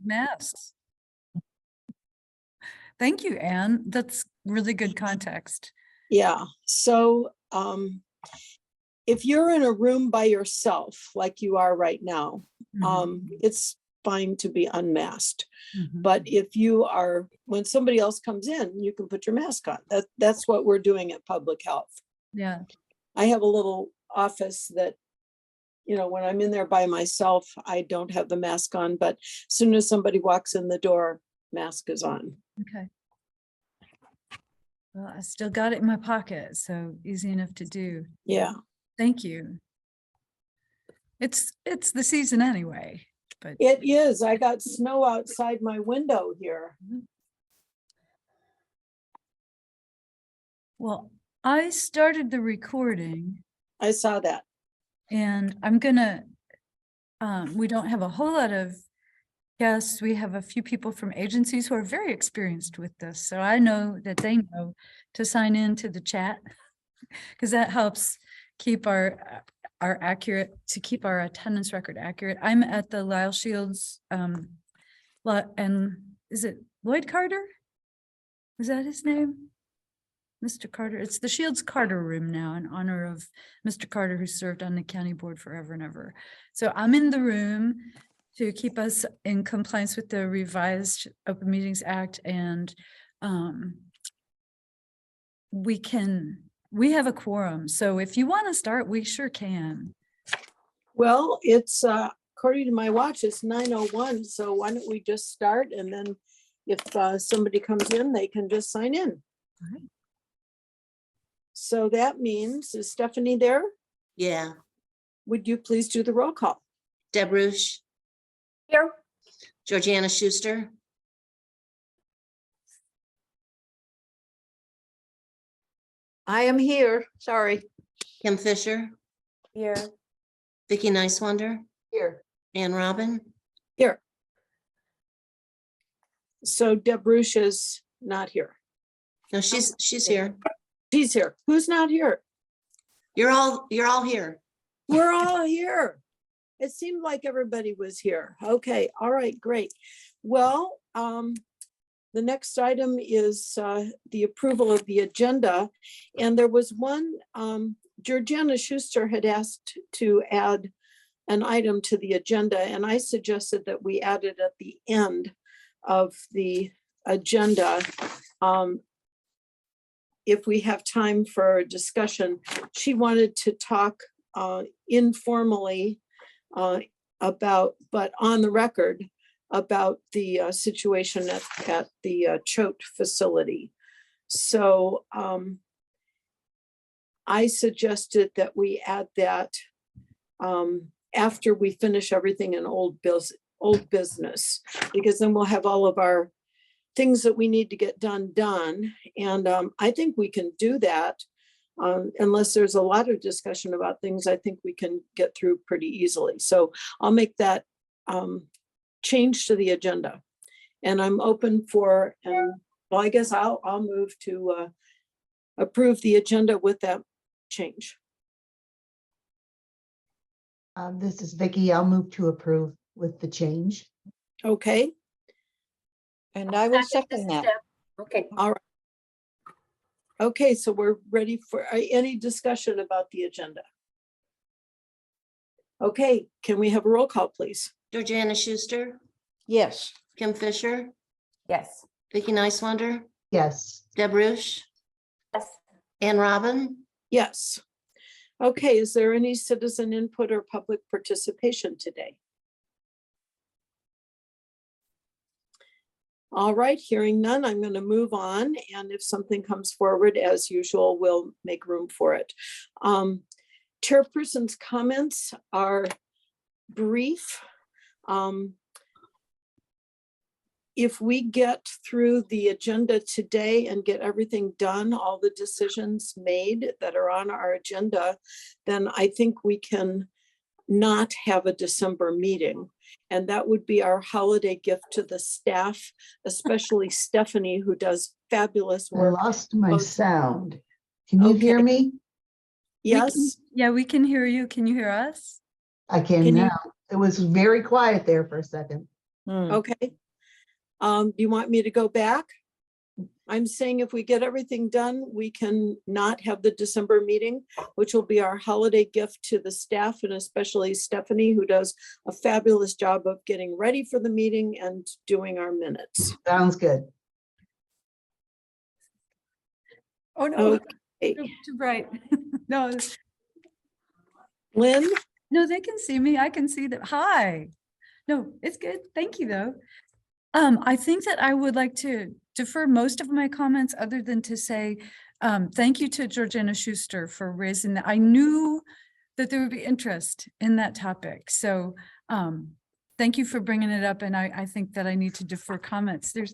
masks. Thank you, Anne. That's really good context. Yeah. So if you're in a room by yourself, like you are right now, it's fine to be unmasked. But if you are, when somebody else comes in, you can put your mask on. That's what we're doing at Public Health. Yeah. I have a little office that, you know, when I'm in there by myself, I don't have the mask on, but as soon as somebody walks in the door, mask is on. Okay. Well, I still got it in my pocket, so easy enough to do. Yeah. Thank you. It's the season anyway, but It is. I got snow outside my window here. well, I started the recording I saw that. and I'm gonna, we don't have a whole lot of guests. We have a few people from agencies who are very experienced with this. So I know that they know to sign in to the chat because that helps keep our keep our attendance record accurate. I'm at the Lyle Shields, and is it Lloyd Carter? Is that his name? Mr. Carter. It's the Shields Carter room now in honor of Mr. Carter, who served on the county board forever and ever. So I'm in the room to keep us in compliance with the revised Open Meetings Act, and we have a quorum. So if you want to start, we sure can. Well, it's according to my watch, it's 9:01. So why don't we just start, and then if somebody comes in, they can just sign in. All right. So that means, is Stephanie there? Yeah. Would you please do the roll call? Deb Rush. Here. Georgiana Schuster. I am here. Sorry. Kim Fisher. Here. Vicky Nicewander. Here. Ann Robin. Here. So Deb Rush is not here. No, she's here. She's here. Who's not here? You're all here. We're all here. It seemed like everybody was here. Okay, all right, great. Well, the next item is the approval of the agenda. And there was one, Georgiana Schuster had asked to add an item to the agenda, and I suggested that we add it at the end of the agenda. If we have time for a discussion, she wanted to talk informally about, but on the record, about the situation at the Choate facility. So I suggested that we add that after we finish everything in old business, because then we'll have all of our things that we need to get done. And I think we can do that. Unless there's a lot of discussion about things, I think we can get through pretty easily. So I'll make that change to the agenda. And I'm open for, and well, I guess I'll move to approve the agenda with that change. This is Vicky. I'll move to approve with the change. Okay. And I will second that. Okay. All right. Okay, so we're ready for any discussion about the agenda. Okay, can we have a roll call, please? Georgiana Schuster. Yes. Kim Fisher. Yes. Vicky Nicewander. Yes. Deb Rush. Yes. Ann Robin. Yes. Okay, is there any citizen input or public participation today? All right, hearing none, I'm going to move on. And if something comes forward, as usual, we'll make room for it. Chairperson's comments are brief. If we get through the agenda today and get everything done, all the decisions made that are on our agenda, then I think we can not have a December meeting. And that would be our holiday gift to the staff, especially Stephanie, who does fabulous I work. lost my sound. Can you hear me? Yes. Yeah, we can hear you. Can you hear us? I can Can you- now. It was very quiet there for a second. Okay. Do you want me to go back? I'm saying if we get everything done, we can not have the December meeting, which will be our holiday gift to the staff and especially Stephanie, who does a fabulous job of getting ready for the meeting and doing our minutes. Sounds good. Oh, no, Okay, too bright. No, Lynn, no, they can see me. I can see them. Hi. No, it's good. Thank you, though. I think that I would like to defer most of my comments other than to say, thank you to Georgiana Schuster for raising that. I knew that there would be interest in that topic. So, thank you for bringing it up. And I think that I need to defer comments. There's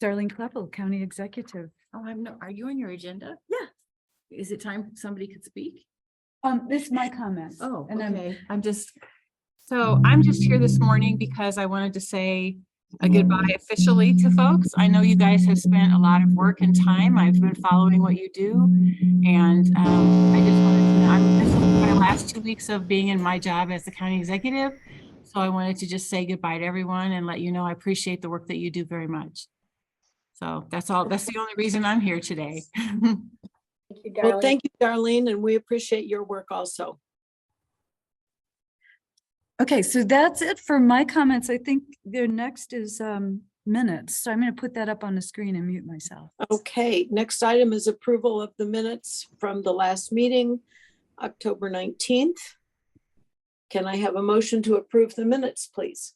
Darlene Kleppel, County Executive. Oh, are you on your agenda? Yeah. Is it time somebody could speak? This is my comment. Oh, and okay. I'm just here this morning because I wanted to say a goodbye officially to folks. I know you guys have spent a lot of work and time. I've been following what you do. And I just wanted to, this is my last 2 weeks of being in my job as the county executive. So I wanted to just say goodbye to everyone and let you know I appreciate the work that you do very much. So that's all. That's the only reason I'm here today. Thank you, well, Darlene. thank you, Darlene, and we appreciate your work also. Okay, so that's it for my comments. I think the next is minutes. So I'm going to put that up on the screen and mute myself. Okay, next item is approval of the minutes from the last meeting, October 19th. Can I have a motion to approve the minutes, please?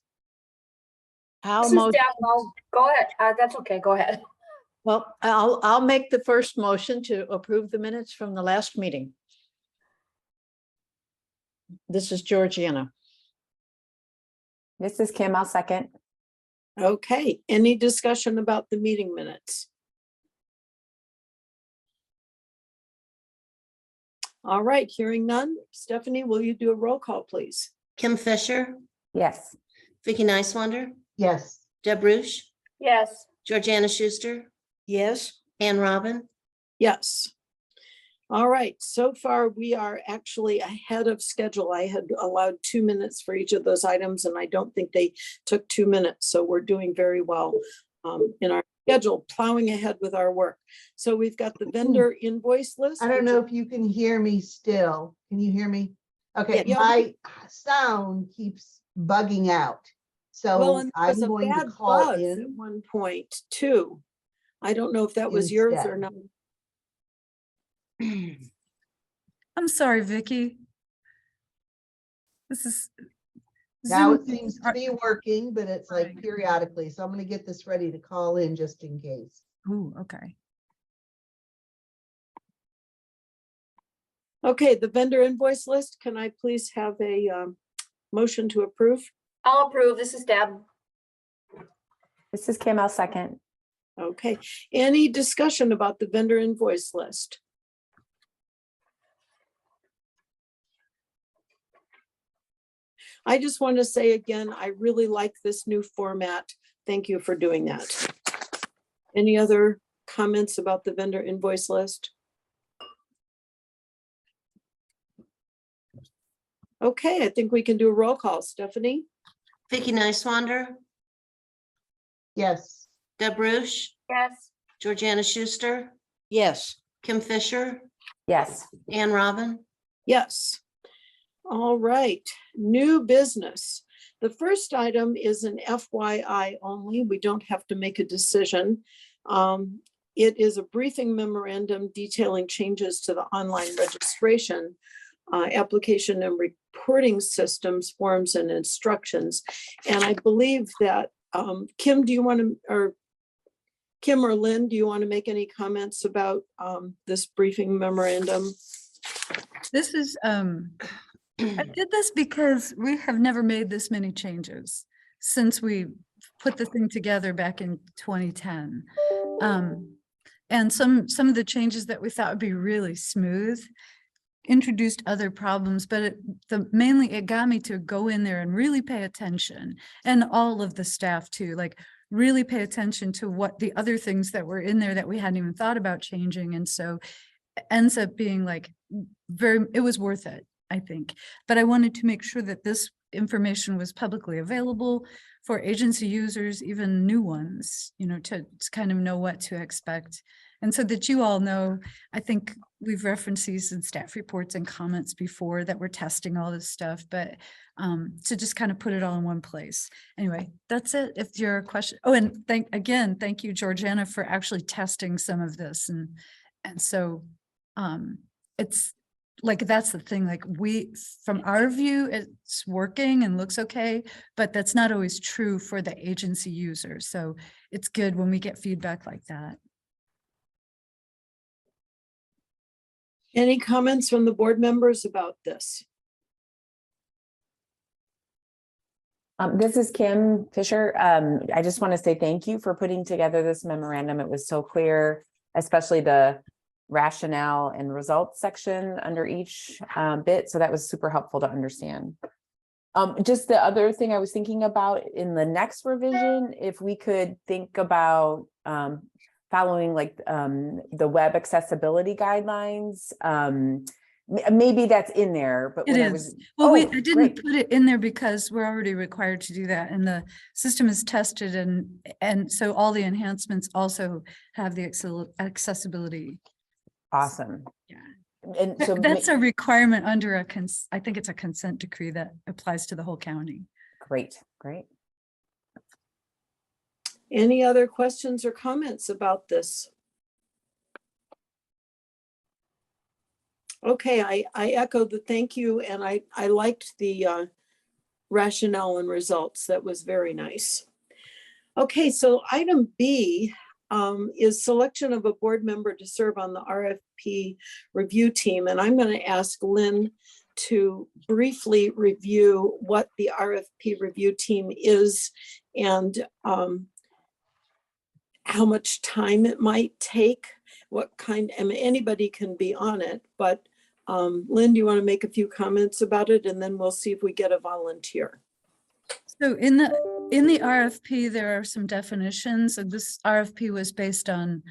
I'll This is mo- Deb. Go ahead. That's okay. Go ahead. Well, I'll make the first motion to approve the minutes from the last meeting. This is Georgiana. This is Kim. I'll second. Okay, any discussion about the meeting minutes? All right, hearing none. Stephanie, will you do a roll call, please? Kim Fisher, Yes. Vicky Nicewander, Yes. Deb Ruch, Yes. Georgiana Schuster, Yes. Ann Robin. Yes. All right, so far we are actually ahead of schedule. I had allowed 2 minutes for each of those items and I don't think they took 2 minutes. So we're doing very well in our schedule, plowing ahead with our work. So we've got the vendor invoice list. I don't which know is- if you can hear me still. Can you hear me? Okay, Yeah. my sound keeps bugging out. Well, So and there was I'm a going to bad call buzz at in one point too. I don't know if that was yours or instead. not. I'm sorry, Vicky. This is. Now it Zoom- seems to be working, but it's like Right. periodically. So I'm going to get this ready to call in just in case. Ooh, okay. Okay, the vendor invoice list. Can I please have a motion to approve? I'll approve. This is Deb. This is Kim. I'll second. Okay, any discussion about the vendor invoice list? I just want to say again, I really like this new format. Thank you for doing that. Any other comments about the vendor invoice list? Okay, I think we can do a roll call. Stephanie? Vicky Nicewander, Yes. Deb Ruch, Yes. Georgiana Schuster, Yes. Kim Fisher, Yes. Ann Robin. Yes. All right, new business. The first item is an FYI only. We don't have to make a decision. It is a briefing memorandum detailing changes to the online registration, application and reporting systems, forms and instructions. And I believe that, Kim, do you want to, or Kim or Lynn, do you want to make any comments about this briefing memorandum? This is, I did this because we have never made this many changes since we put the thing together back in 2010. And some of the changes that we thought would be really smooth introduced other problems, but mainly it got me to go in there and really pay attention, and all of the staff too, like really pay attention to what the other things that were in there that we hadn't even thought about changing. And so it ends up being like it was worth it, I think. But I wanted to make sure that this information was publicly available for agency users, even new ones, you know, to kind of know what to expect. And so that you all know, I think we've referenced these in staff reports and comments before that we're testing all this stuff, but to just kind of put it all in one place. Anyway, that's it. If your question, oh, and thank you, Georgiana, for actually testing some of this. And so it's like, that's the thing, like from our view, it's working and looks okay, but that's not always true for the agency user. So it's good when we get feedback like that. Any comments from the board members about this? This is Kim Fisher. I just want to say thank you for putting together this memorandum. It was so clear, especially the rationale and results section under each bit. So that was super helpful to understand. Just the other thing I was thinking about in the next revision, if we could think about following like the web accessibility guidelines. Maybe that's in there, but It when is. I was, Well, I great. didn't put it in there because we're already required to do that, and the system is tested, and so all the enhancements also have the accessibility. Awesome. Yeah. And so That's a requirement under I think it's a consent decree that applies to the whole county. great. Any other questions or comments about this? Okay, I echo the thank you, and I liked the rationale and results. That was very nice. Okay, so item B is selection of a board member to serve on the RFP review team. And I'm going to ask Lynn to briefly review what the RFP review team is and how much time it might take, what kind, I mean, anybody can be on it, but Lynn, do you want to make a few comments about it, and then we'll see if we get a volunteer. So in the RFP, there are some definitions. So this RFP was based on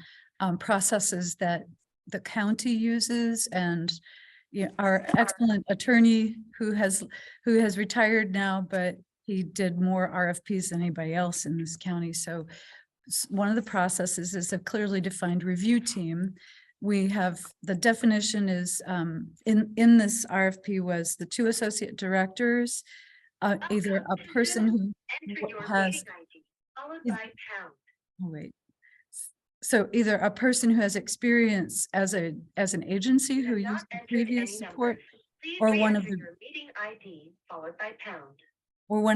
processes that the county uses, and our excellent attorney who has retired now, but he did more RFPs than anybody else in this county. So one of the processes is a clearly defined review team. We have, the definition is in this RFP was the 2 associate directors, either a person who has, so either a person who has experience as an agency who used the previous support, or one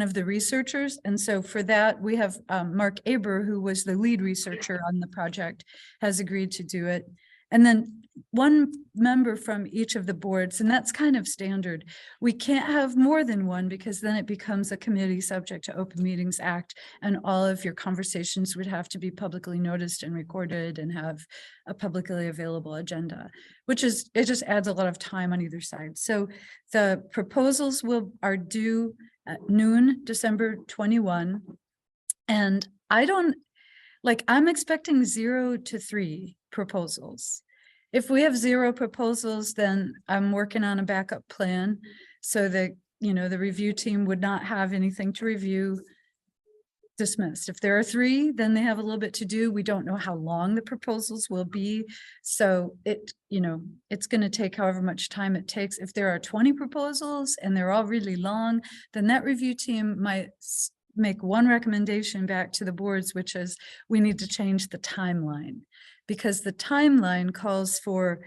of the researchers. And so for that, we have Mark Aber, who was the lead researcher on the project, has agreed to do it. And then one member from each of the boards, and that's kind of standard. We can't have more than one because then it becomes a committee subject to Open Meetings Act, and all of your conversations would have to be publicly noticed and recorded and have a publicly available agenda, which is, it just adds a lot of time on either side. So the proposals are due at noon, December 21. And I'm expecting 0 to 3 proposals. If we have 0 proposals, then I'm working on a backup plan so that, the review team would not have anything to review, dismissed. If there are 3, then they have a little bit to do. We don't know how long the proposals will be. So it's going to take however much time it takes. If there are 20 proposals and they're all really long, then that review team might make one recommendation back to the boards, which is we need to change the timeline, because the timeline calls for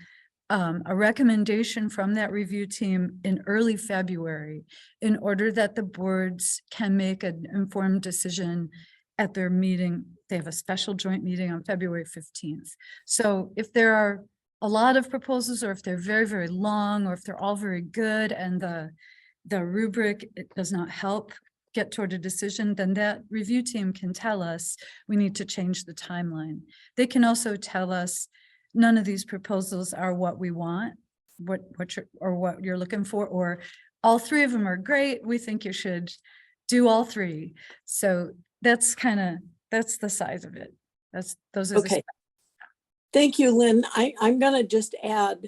a recommendation from that review team in early February in order that the boards can make an informed decision at their meeting. They have a special joint meeting on February 15th. So if there are a lot of proposals, or if they're very, very long, or if they're all very good and the rubric, it does not help get toward a decision, then that review team can tell us we need to change the timeline. They can also tell us none of these proposals are what we want, what you're looking for, or all 3 of them are great. We think you should do all 3. So that's the size of it. Those are Okay. Thank you, Lynn. I'm going to just add,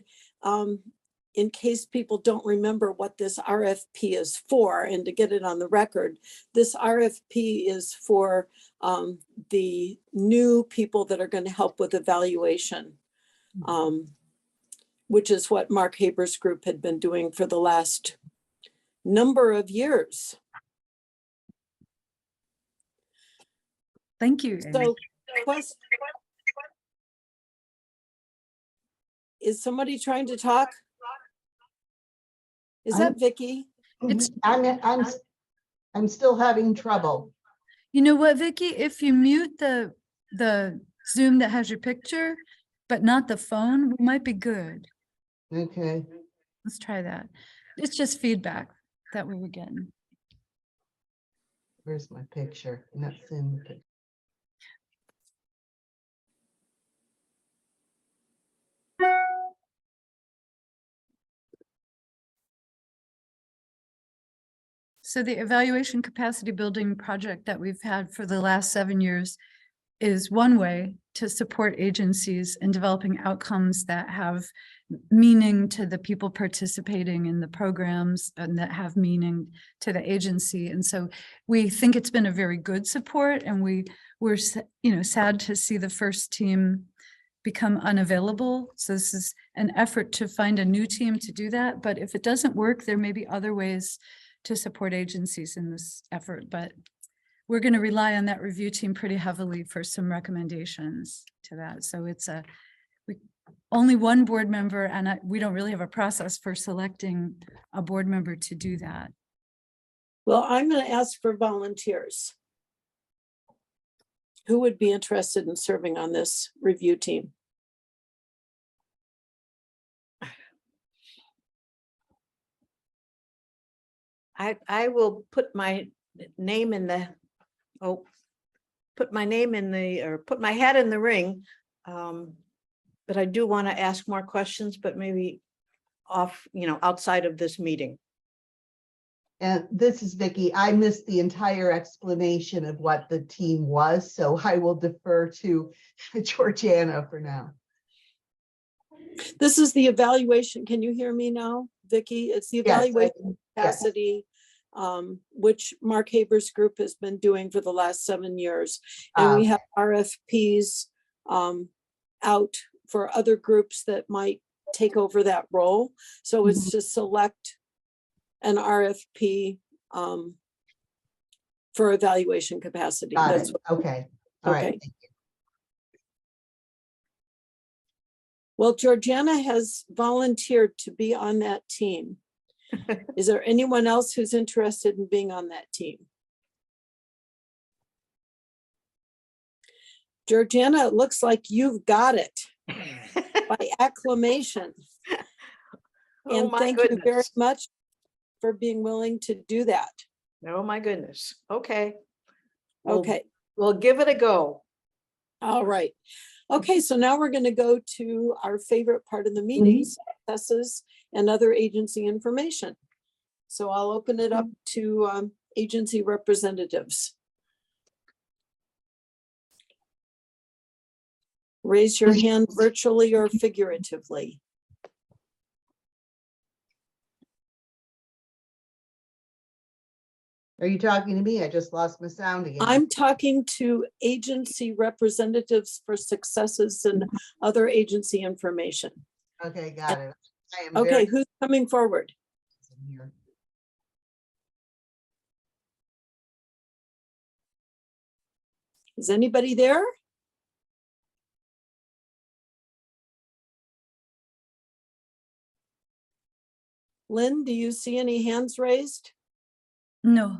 in case people don't remember what this RFP is for, and to get it on the record, this RFP is for the new people that are going to help with evaluation, which is what Mark Haber's group had been doing for the last number of years. Thank you, Amy. So, is somebody trying to talk? Is that Vicky? It's- I'm still having trouble. You know what, Vicky, if you mute the Zoom that has your picture, but not the phone, we might be good. Okay. Let's try that. It's just feedback that we were getting. Where's my picture? Not seeing the picture. So the evaluation capacity building project that we've had for the last 7 years is one way to support agencies in developing outcomes that have meaning to the people participating in the programs and that have meaning to the agency. And so we think it's been a very good support, and we're sad to see the first team become unavailable. So this is an effort to find a new team to do that. But if it doesn't work, there may be other ways to support agencies in this effort, but we're going to rely on that review team pretty heavily for some recommendations to that. So it's only one board member, and we don't really have a process for selecting a board member to do that. Well, I'm going to ask for volunteers. Who would be interested in serving on this review team? I will put my name in the, put my hat in the ring. But I do want to ask more questions, but maybe outside of this meeting. And this is Vicky. I missed the entire explanation of what the team was, so I will defer to Georgiana for now. This is the evaluation. Can you hear me now, Vicky? It's the Yes, evaluation yes. capacity, which Mark Haber's group has been doing for the last 7 years. And we have RFPs out for other groups that might take over that role. So it's to select an RFP for evaluation capacity. Got That's it. Okay. All right. okay. Well, Georgiana has volunteered to be on that team. Is there anyone else who's interested in being on that team? Georgiana, it looks like you've got it by acclamation. And my thank you very goodness. much for being willing to do that. Oh, my goodness. Okay. Okay. We'll give it a go. All right. Okay, so now we're going to go to our favorite part of the meeting, successes and other agency information. So I'll open it up to agency representatives. Raise your hand virtually or figuratively. Are you talking to me? I just lost my sound again. I'm talking to agency representatives for successes and other agency information. Okay, got it. I am Okay, very who's coming forward? here. Is anybody there? Lynn, do you see any hands raised? No.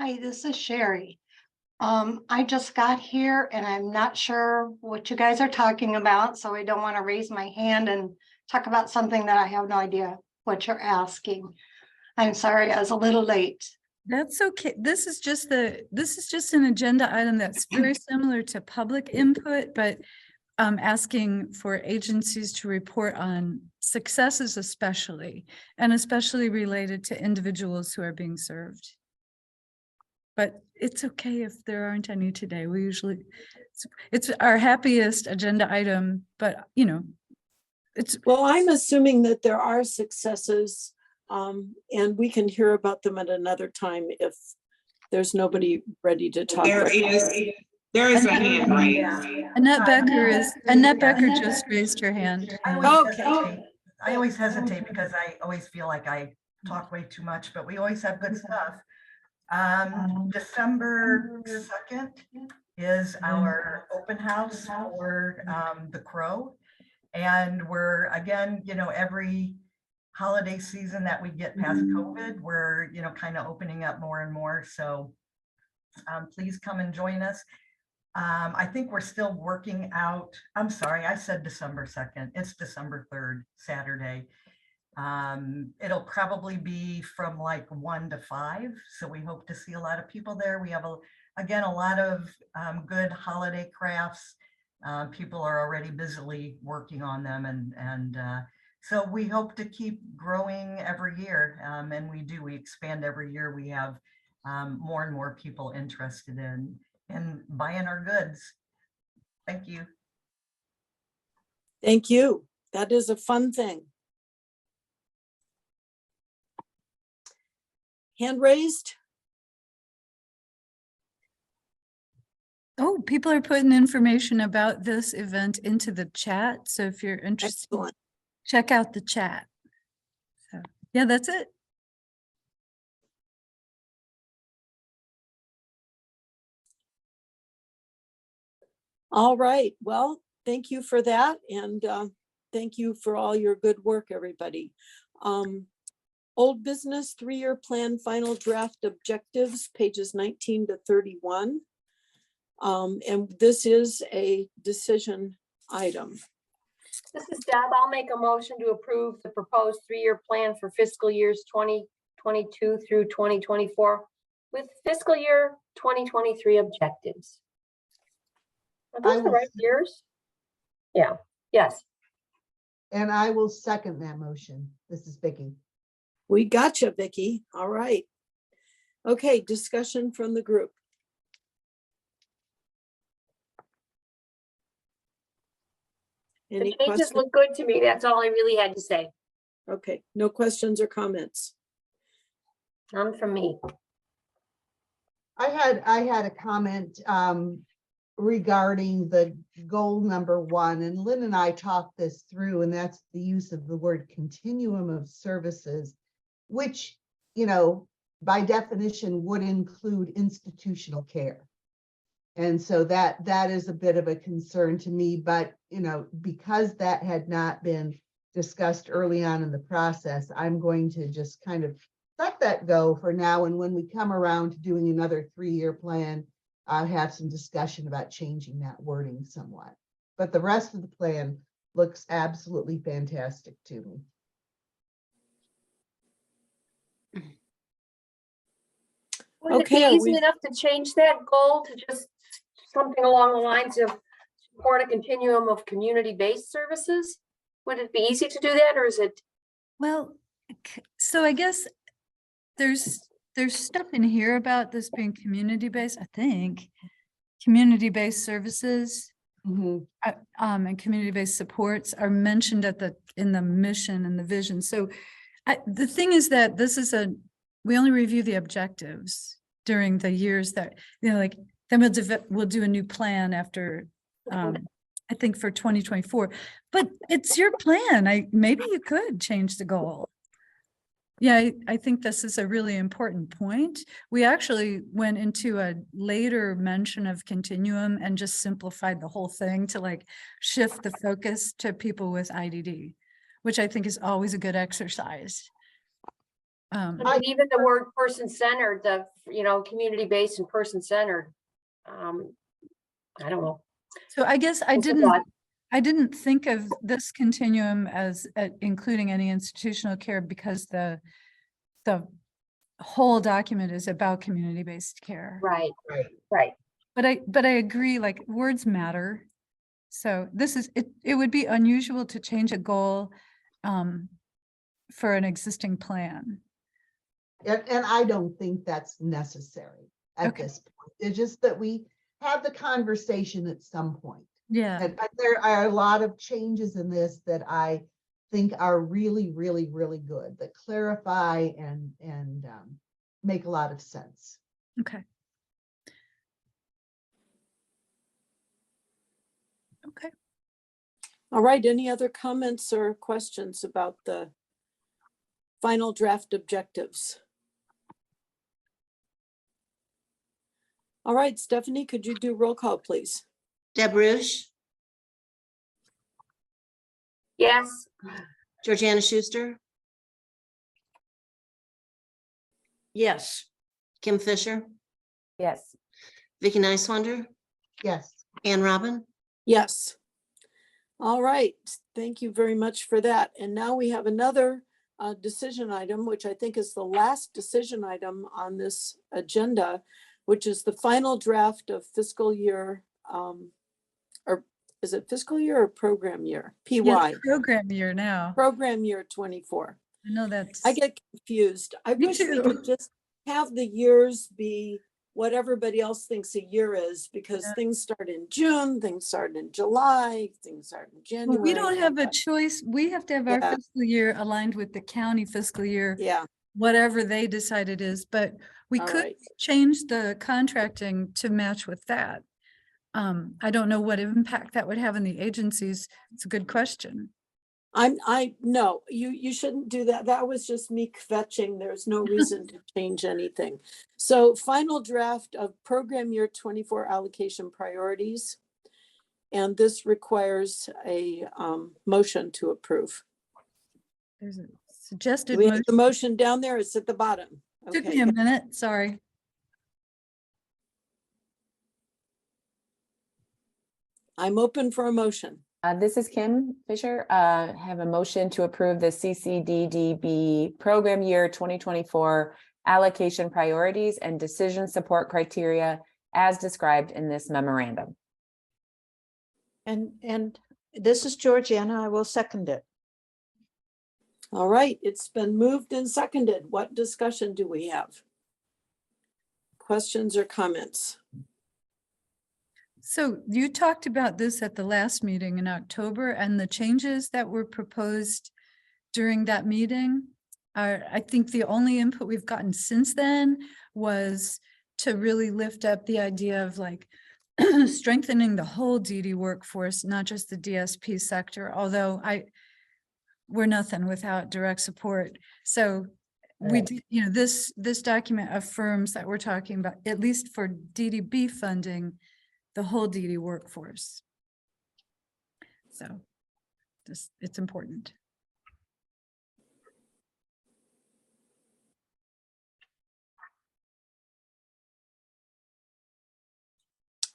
Hi, this is Sherry. I just got here and I'm not sure what you guys are talking about, so I don't want to raise my hand and talk about something that I have no idea what you're asking. I'm sorry, I was a little late. That's okay. This is just an agenda item that's very similar to public input, but asking for agencies to report on successes especially, and especially related to individuals who are being served. But it's okay if there aren't any today. We usually, it's our happiest agenda item, but it's, Well, I'm assuming that there are successes, and we can hear about them at another time if there's nobody ready to talk. There right now. is a hand raised. Annette Becker just raised her hand. Okay. I always hesitate because I always feel like I talk way too much, but we always have good stuff. December 2nd is our open house for the Crow. And we're, again, every holiday season that we get past COVID, we're, kind of opening up more and more. So please come and join us. I think we're still working out. I'm sorry, I said December 2nd. It's December 3rd, Saturday. It'll probably be from like 1 to 5. So we hope to see a lot of people there. We have, again, a lot of good holiday crafts. People are already busily working on them. And so we hope to keep growing every year. And we do, we expand every year. We have more and more people interested in buying our goods. Thank you. Thank you. That is a fun thing. Hand raised. Oh, people are putting information about this event into the chat. So if you're interested, Excellent. check out the chat. So, yeah, that's it. All right. Well, thank you for that. And thank you for all your good work, everybody. Old business 3-year plan final draft objectives, pages 19 to 31. And this is a decision item. This is Deb. I'll make a motion to approve the proposed 3-year plan for fiscal years 2022 through 2024 with fiscal year 2023 objectives. Are those the right years? Yeah, yes. And I will second that motion. This is Vicki. We gotcha, Vicki. All right. Okay, discussion from the group. Any The changes questions? look good to me. That's all I really had to say. Okay, no questions or comments. None from me. I had a comment regarding the goal number 1, and Lynn and I talked this through, and that's the use of the word continuum of services, which, by definition would include institutional care. And so that is a bit of a concern to me, but, because that had not been discussed early on in the process, I'm going to just kind of let that go for now. And when we come around to doing another 3-year plan, I'll have some discussion about changing that wording somewhat. But the rest of the plan looks absolutely fantastic to me. Would it be easy enough to change that goal to just something along the lines of support a continuum of community-based services? Would it be easy to do that, or is it? Well, so I guess there's stuff in here about this being community-based, I think. Community-based services and community-based supports are mentioned in the mission and the vision. So the thing is that we only review the objectives during the years that, then we'll do a new plan after, I think for 2024, but it's your plan. Maybe you could change the goal. Yeah, I think this is a really important point. We actually went into a later mention of continuum and just simplified the whole thing to shift the focus to people with IDD, which I think is always a good exercise. Even the word person-centered, the community-based and person-centered. I don't know. So I guess I didn't think of this continuum as including any institutional care because the whole document is about community-based care. Right. But I agree, words matter. So it would be unusual to change a goal for an existing plan. And I don't think that's necessary at this point. It's just that we have the conversation at some point. Yeah, But there are a lot of changes in this that I think are really, really, really good, that clarify and make a lot of sense. okay. Okay, All right, any other comments or questions about the final draft objectives? All right, Stephanie, could you do roll call, please? Deb Rush, Yes. Georgiana Schuster, Yes. Kim Fisher, Yes. Vicky Niswander, Yes. Ann Robin. Yes. All right, thank you very much for that. And now we have another decision item, which I think is the last decision item on this agenda, which is the final draft of fiscal year, or is it fiscal year or program year? yeah, PY, program year now. program year 24. I know that's. I get confused. I Me wish we too. could just have the years be what everybody else thinks a year is, because Yeah. things start in June, things start in July, things start in January. Well, we don't have a but- choice. We have to have our Yeah. fiscal year aligned with the county fiscal year, Yeah, whatever they decide it is, but we all could right. change the contracting to match with that. I don't know what impact that would have on the agencies. It's a good question. No, you shouldn't do that. That was just me kvetching. There's no reason to change anything. So final draft of program year 24 allocation priorities. And this requires a motion to approve. There's a Do suggested we have motion. the motion down there? It's at the bottom. Took Okay. me a minute, sorry. I'm open for a motion. This is Kim Fisher. Have a motion to approve the CCDDB program year 2024 allocation priorities and decision support criteria as described in this memorandum. And this is Georgiana. I will second it. All right, it's been moved and seconded. What discussion do we have? Questions or comments? So you talked about this at the last meeting in October, and the changes that were proposed during that meeting are, I think the only input we've gotten since then was to really lift up the idea of like strengthening the whole DD workforce, not just the DSP sector, although we're nothing without direct support. So we do, this document affirms that we're talking about, at least for DDB funding, the whole DD workforce. So it's important.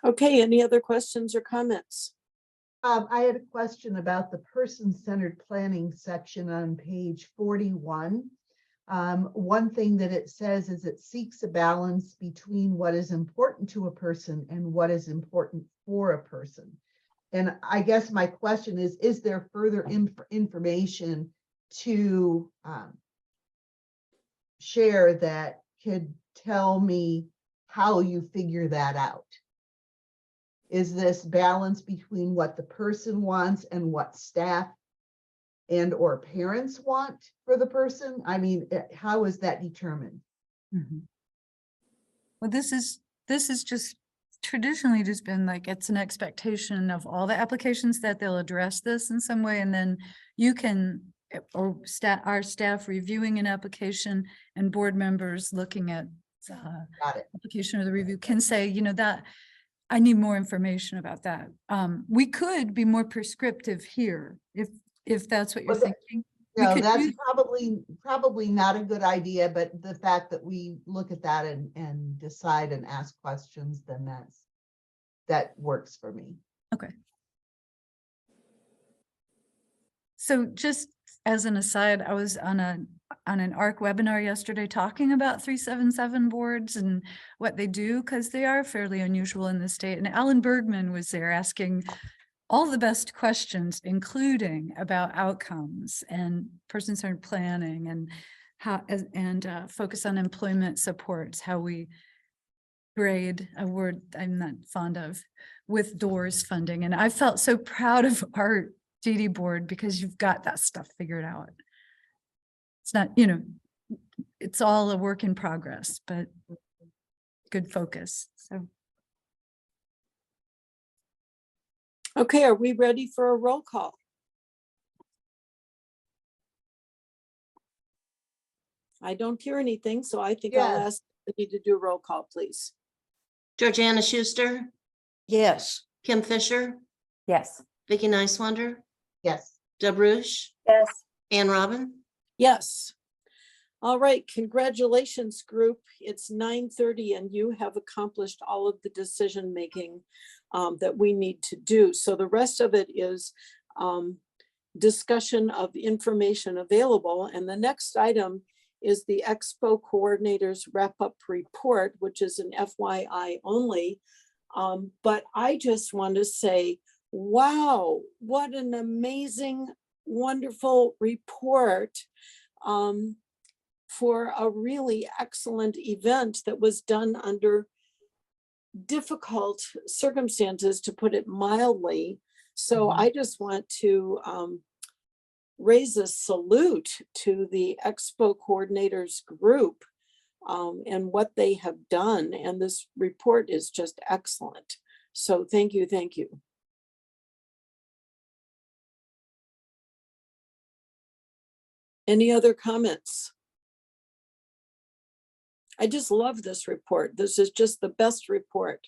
Okay, any other questions or comments? I had a question about the person-centered planning section on page 41. One thing that it says is it seeks a balance between what is important to a person and what is important for a person. And I guess my question is there further information to share that could tell me how you figure that out? Is this balance between what the person wants and what staff and or parents want for the person? I mean, how is that determined? Mm-hmm. Well, this is just traditionally just been like, it's an expectation of all the applications that they'll address this in some way. And then you can, or our staff reviewing an application and board members looking at Got it. application or the review can say, that I need more information about that. We could be more prescriptive here if that's what you're thinking. No, that's probably not a good idea, but the fact that we look at that and decide and ask questions, then that works for me. Okay. So just as an aside, I was on an ARC webinar yesterday talking about 377 boards and what they do, because they are fairly unusual in the state. And Alan Bergman was there asking all the best questions, including about outcomes and person-centered planning and how focus on employment supports, how we grade, a word I'm not fond of, with doors funding. And I felt so proud of our DD board because you've got that stuff figured out. It's not, it's all a work in progress, but good focus. So Okay, are we ready for a roll call? I don't hear anything, so I think I'll Yes. ask you to do a roll call, please. Georgiana Schuster, Yes. Kim Fisher, Yes. Vicky Niswander, Yes. Deb Rush, Yes. Ann Robin. Yes. All right, congratulations, group. It's 9:30 and you have accomplished all of the decision-making that we need to do. So the rest of it is discussion of information available. And the next item is the Expo Coordinators Wrap-Up Report, which is an FYI only. But I just want to say, wow, what an amazing, wonderful report for a really excellent event that was done under difficult circumstances, to put it mildly. So I just want to raise a salute to the Expo Coordinators group and what they have done. And this report is just excellent. So thank you, thank you. Any other comments? I just love this report. This is just the best report.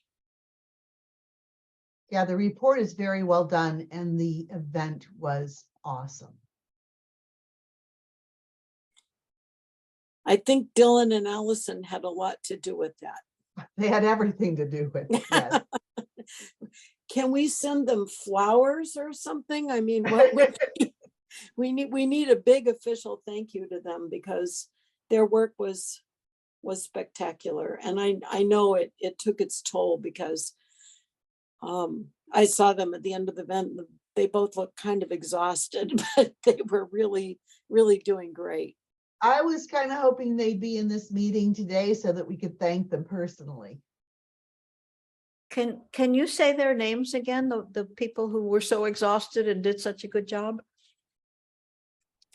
Yeah, the report is very well done and the event was awesome. I think Dylan and Allison had a lot to do with that. They had everything to do with it. Yes. Can we send them flowers or something? I mean, what would we need a big official thank you to them, because their work was spectacular. And I know it took its toll, because I saw them at the end of the event. They both looked kind of exhausted, but they were really, really doing great. I was kind of hoping they'd be in this meeting today so that we could thank them personally. Can you say their names again, the people who were so exhausted and did such a good job?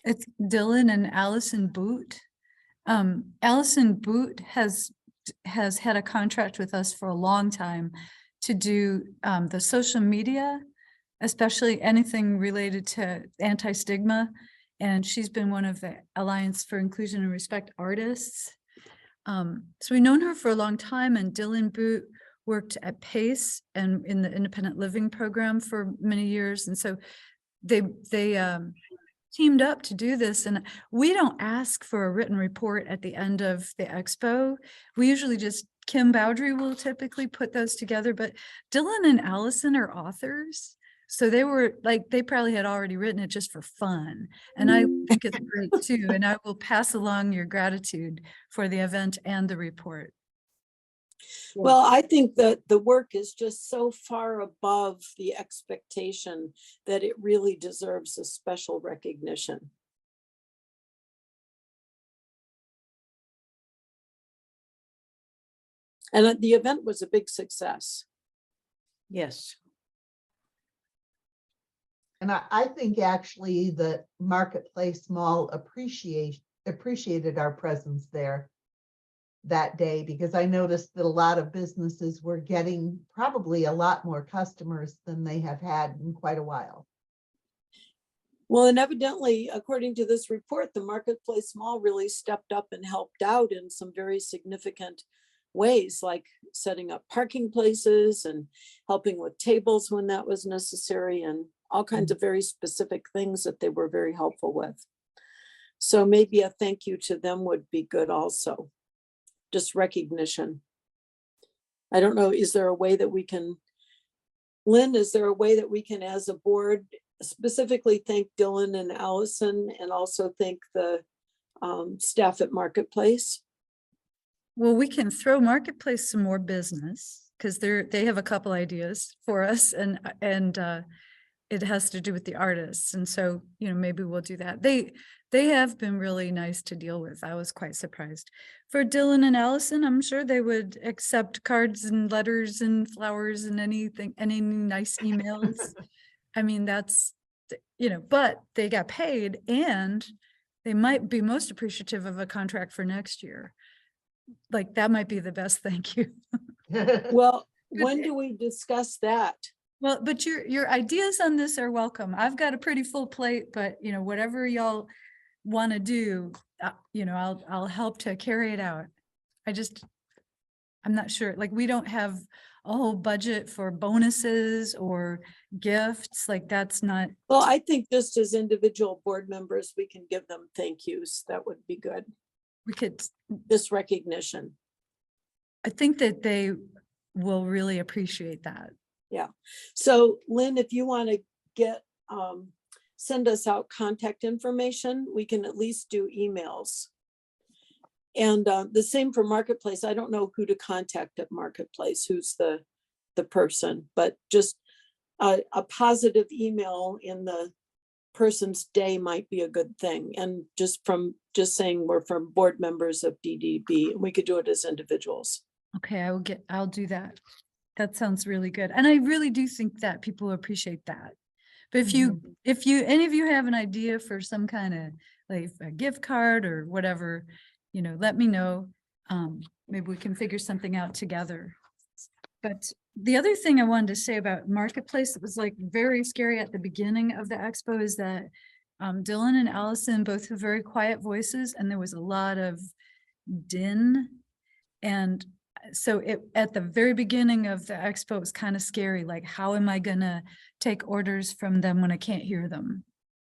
it's Dylan and Allison Boot. Allison Boot has had a contract with us for a long time to do the social media, especially anything related to anti-stigma. And she's been one of the Alliance for Inclusion and Respect artists. So we've known her for a long time, and Dylan Boot worked at PACE and in the independent living program for many years. And so they teamed up to do this. And we don't ask for a written report at the end of the expo. We usually just, Kim Bowdry will typically put those together, but Dylan and Allison are authors. So they were like, they probably had already written it just for fun. And I think it's great too. And I will pass along your gratitude for the event and the report. Well, I think that the work is just so far above the expectation that it really deserves a special recognition. And the event was a big success. Yes. And I think actually the Marketplace Mall appreciated our presence there that day, because I noticed that a lot of businesses were getting probably a lot more customers than they have had in quite a while. Well, and evidently, according to this report, the Marketplace Mall really stepped up and helped out in some very significant ways, like setting up parking places and helping with tables when that was necessary, and all kinds of very specific things that they were very helpful with. So maybe a thank you to them would be good also. Just recognition. I don't know, is there a way that we can, Lynn, is there a way that we can, as a board, specifically thank Dylan and Allison and also thank the staff at Marketplace? Well, we can throw Marketplace some more business because they have a couple ideas for us, and it has to do with the artists. And so, maybe we'll do that. They have been really nice to deal with. I was quite surprised. For Dylan and Allison, I'm sure they would accept cards and letters and flowers and anything, any nice emails. I mean, that's, you know, but they got paid and they might be most appreciative of a contract for next year. Like, that might be the best thank you. Well, when do we discuss that? Well, but your ideas on this are welcome. I've got a pretty full plate, but you know, whatever y'all want to do, you know, I'll help to carry it out. I'm not sure, like, we don't have a whole budget for bonuses or gifts, like that's not, Well, I think just as individual board members, we can give them thank yous. That would be good. we could, This recognition. I think that they will really appreciate that. Yeah. So Lynn, if you want to get, send us out contact information, we can at least do emails. And the same for Marketplace. I don't know who to contact at Marketplace, who's the person, but just a positive email in the person's day might be a good thing. And just saying we're from board members of DDB, and we could do it as individuals. Okay, I'll do that. That sounds really good. And I really do think that people appreciate that. But if any of you have an idea for some kind of like a gift card or whatever, you know, let me know. Maybe we can figure something out together. But the other thing I wanted to say about Marketplace that was like very scary at the beginning of the expo is that Dylan and Allison both have very quiet voices, and there was a lot of din. And so at the very beginning of the expo, it was kind of scary. Like, how am I gonna take orders from them when I can't hear them?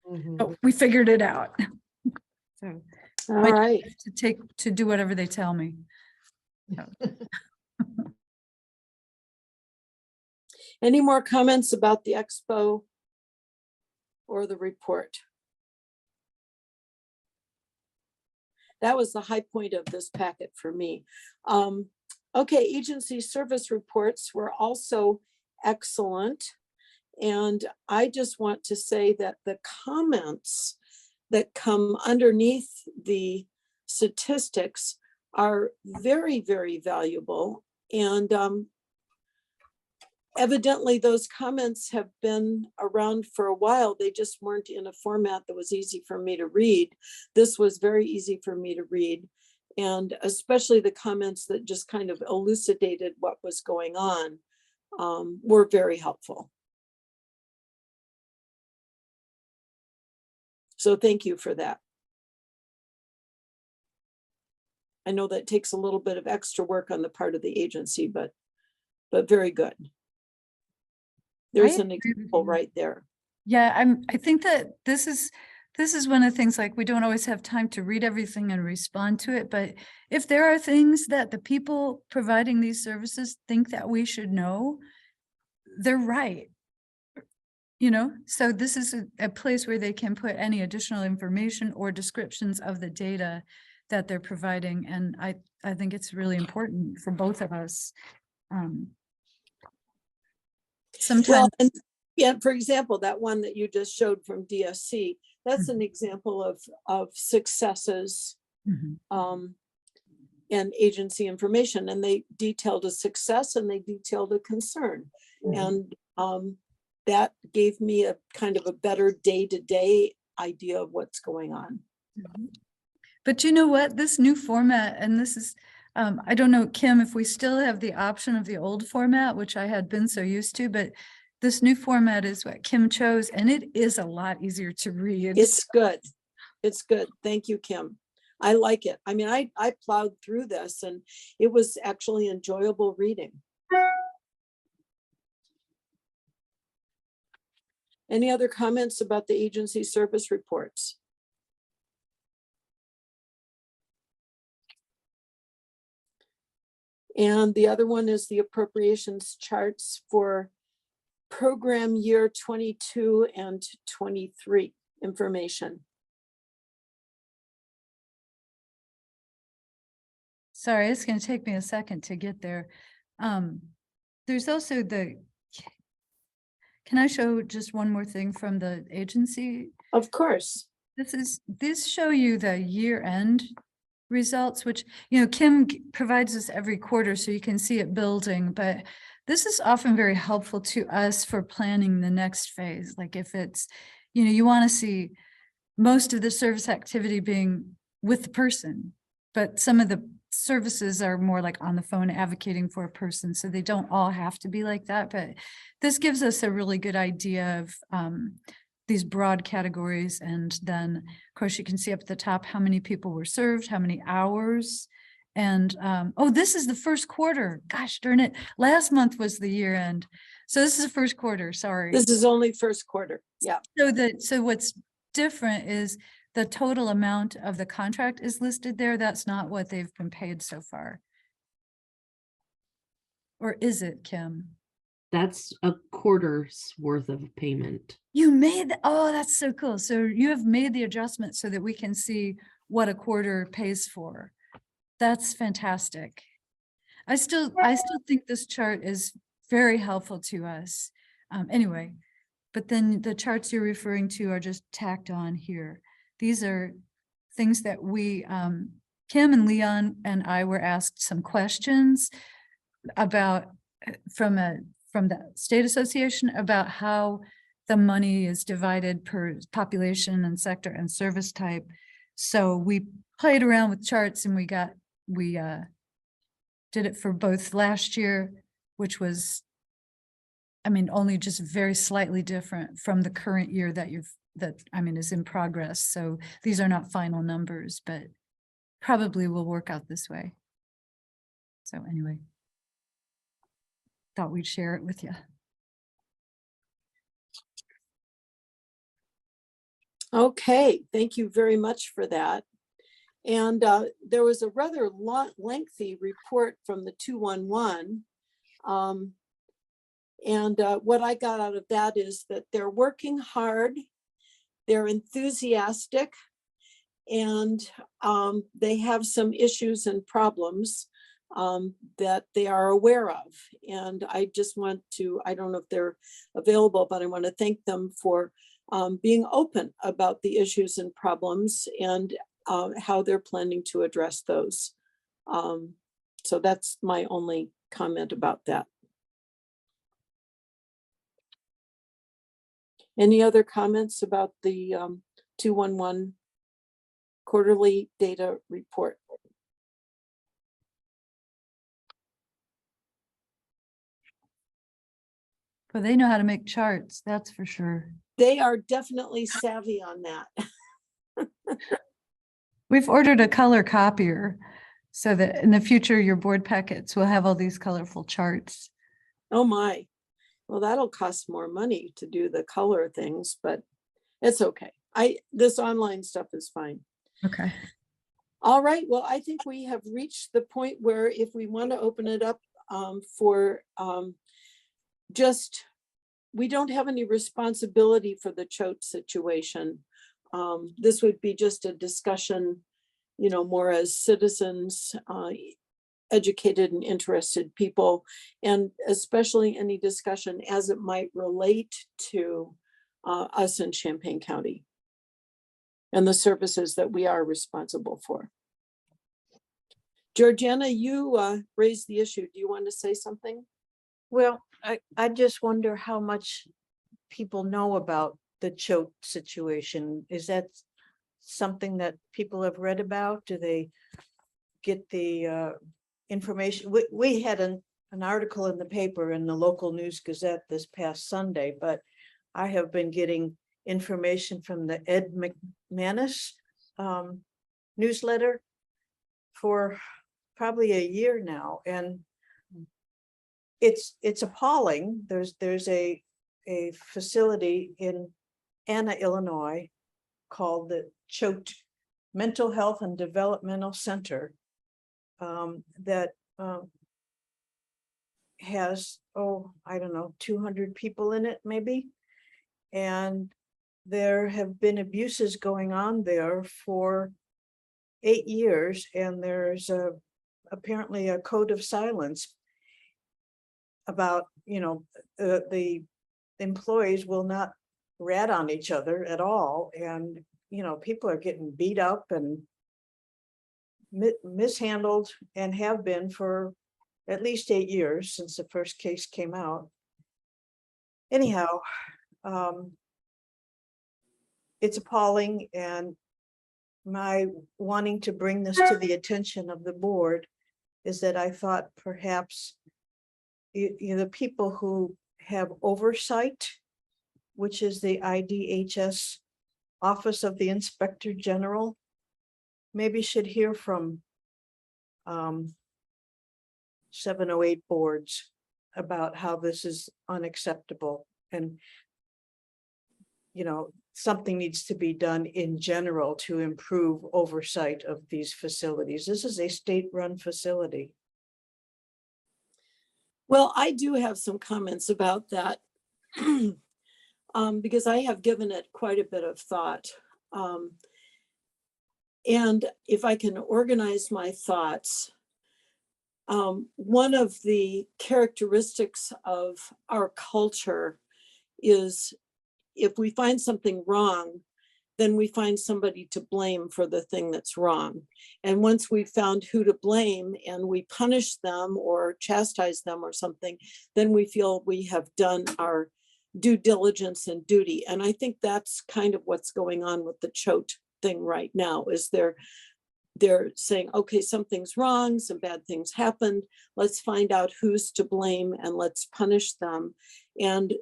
But we figured it out. So All I right. have to do whatever they tell me. Any more comments about the expo or the report? That was the high point of this packet for me. Okay, agency service reports were also excellent. And I just want to say that the comments that come underneath the statistics are very, very valuable. And evidently those comments have been around for a while. They just weren't in a format that was easy for me to read. This was very easy for me to read. And especially the comments that just kind of elucidated what was going on were very helpful. So thank you for that. I know that takes a little bit of extra work on the part of the agency, but very good. There's an example right there. Yeah, I think that this is one of the things, like, we don't always have time to read everything and respond to it, but if there are things that the people providing these services think that we should know, they're right. You know, so this is a place where they can put any additional information or descriptions of the data that they're providing. And I think it's really important for both of us. Sometimes. Well, and yeah, for example, that one that you just showed from DSC, that's an example of successes and agency information. And they detailed a success and they detailed a concern. And that gave me a kind of a better day-to-day idea of what's going on. But you know what, this new format, and this is, I don't know, Kim, if we still have the option of the old format, which I had been so used to, but this new format is what Kim chose, and it is a lot easier to read. It's good. It's good. Thank you, Kim. I like it. I mean, I plowed through this and it was actually enjoyable reading. Any other comments about the agency service reports? And the other one is the appropriations charts for program year 22 and 23 information. Sorry, it's going to take me a second to get there. There's also can I show just one more thing from the agency? Of course. These show you the year end results, which, Kim provides us every quarter so you can see it building, but this is often very helpful to us for planning the next phase. Like if it's, you want to see most of the service activity being with the person, but some of the services are more like on the phone advocating for a person. So they don't all have to be like that, but this gives us a really good idea of these broad categories. And then of course you can see up at the top how many people were served, how many hours. And oh, this is the first quarter. Gosh darn it. Last month was the year end. So this is the first quarter, sorry. This is only first quarter. Yeah. So what's different is the total amount of the contract is listed there. That's not what they've been paid so far. Or is it, Kim? That's a quarter's worth of payment. You made, oh, that's so cool. So you have made the adjustment so that we can see what a quarter pays for. That's fantastic. I still think this chart is very helpful to us. Anyway, but then the charts you're referring to are just tacked on here. These are things that we, Kim and Leon and I were asked some questions about from the state association about how the money is divided per population and sector and service type. So we played around with charts and we did it for both last year, which was, only just very slightly different from the current year that is in progress. So these are not final numbers, but probably will work out this way. So anyway, thought we'd share it with you. Okay, thank you very much for that. And there was a rather lengthy report from the 211. What I got out of that is that they're working hard, they're enthusiastic, and they have some issues and problems that they are aware of. And I just want to, I don't know if they're available, but I want to thank them for being open about the issues and problems and how they're planning to address those. So that's my only comment about that. Any other comments about the 211 quarterly data report? But they know how to make charts, that's for sure. They are definitely savvy on that. We've ordered a color copier so that in the future, your board packets will have all these colorful charts. Oh my, well, that'll cost more money to do the color things, but it's okay. This online stuff is fine. Okay. All right, well, I think we have reached the point where if we want to open it up for we don't have any responsibility for the choate situation. This would be just a discussion, more as citizens, educated and interested people, and especially any discussion as it might relate to us in Champaign County and the services that we are responsible for. Georgiana, you raised the issue. Do you want to say something? Well, I just wonder how much people know about the choate situation. Is that something that people have read about? Do they get the information? We had an article in the paper in the local News Gazette this past Sunday, but I have been getting information from the Ed McManus newsletter for probably a year now, and it's appalling. There's a facility in Anna, Illinois, called the Choate Mental Health and Developmental Center that has, I don't know, 200 people in it maybe. And there have been abuses going on there for 8 years, and there's apparently a code of silence about, the employees will not rat on each other at all. And you know, people are getting beat up and mishandled and have been for at least 8 years since the first case came out. Anyhow, it's appalling, and my wanting to bring this to the attention of the board is that I thought perhaps the people who have oversight, which is the IDHS Office of the Inspector General, maybe should hear from 7 or 8 boards about how this is unacceptable, and you know, something needs to be done in general to improve oversight of these facilities. This is a state-run facility. Well, I do have some comments about that because I have given it quite a bit of thought. And if I can organize my thoughts, one of the characteristics of our culture is if we find something wrong, then we find somebody to blame for the thing that's wrong. And once we've found who to blame and we punish them or chastise them or something, then we feel we have done our due diligence and duty. And I think that's kind of what's going on with the choate thing right now, is they're saying, okay, something's wrong, some bad things happened, let's find out who's to blame and let's punish them. And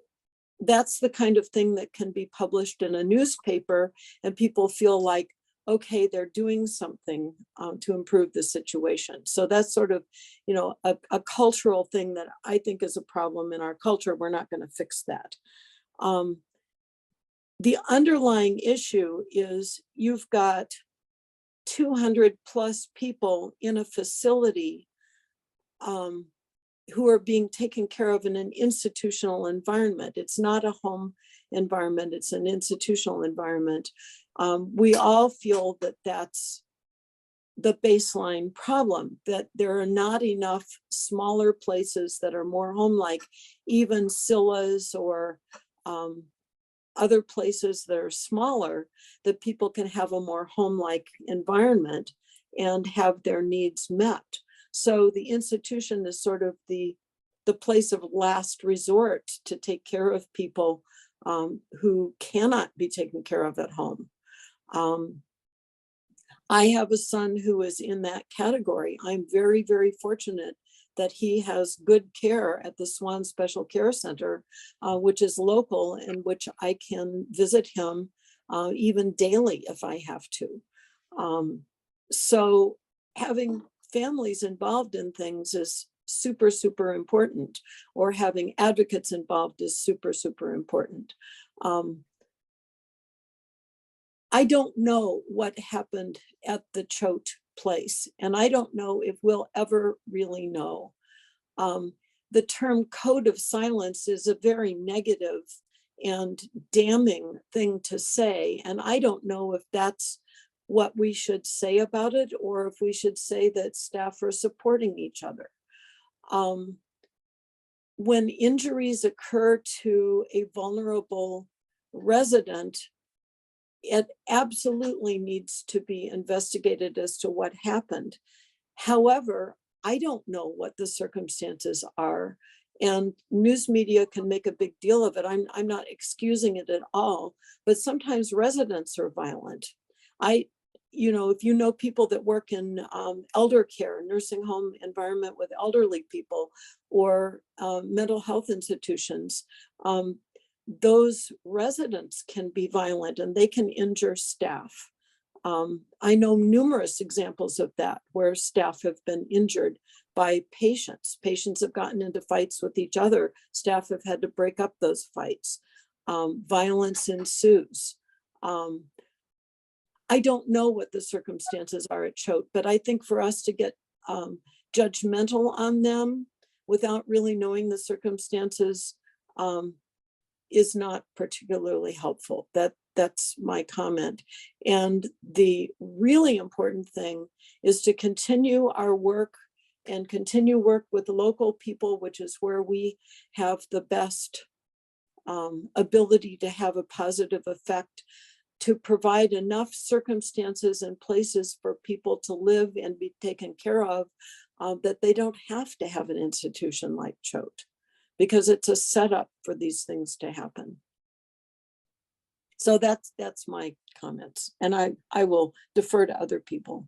that's the kind of thing that can be published in a newspaper and people feel like, okay, they're doing something to improve the situation. So that's sort of, you know, a cultural thing that I think is a problem in our culture. We're not going to fix that. The underlying issue is you've got 200 plus people in a facility who are being taken care of in an institutional environment. It's not a home environment, it's an institutional environment. We all feel that that's the baseline problem, that there are not enough smaller places that are more home-like, even Scillas or other places that are smaller, that people can have a more home-like environment and have their needs met. So the institution is sort of the place of last resort to take care of people who cannot be taken care of at home. I have a son who is in that category. I'm very, very fortunate that he has good care at the Swan Special Care Center, which is local, and which I can visit him even daily if I have to. So having families involved in things is super, super important, or having advocates involved is super, super important. I don't know what happened at the choate place, and I don't know if we'll ever really know. The term code of silence is a very negative and damning thing to say, and I don't know if that's what we should say about it, or if we should say that staff are supporting each other. When injuries occur to a vulnerable resident, it absolutely needs to be investigated as to what happened. However, I don't know what the circumstances are, and news media can make a big deal of it. I'm not excusing it at all, but sometimes residents are violent. If you know people that work in elder care, nursing home environment with elderly people, or mental health institutions, those residents can be violent and they can injure staff. I know numerous examples of that where staff have been injured by patients. Patients have gotten into fights with each other. Staff have had to break up those fights. Violence ensues. I don't know what the circumstances are at choate, but I think for us to get judgmental on them without really knowing the circumstances is not particularly helpful. That's my comment. And the really important thing is to continue our work and continue work with local people, which is where we have the best ability to have a positive effect. to provide enough circumstances and places for people to live and be taken care of, that they don't have to have an institution like Choate, because it's a setup for these things to happen. So that's my comments, and I will defer to other people.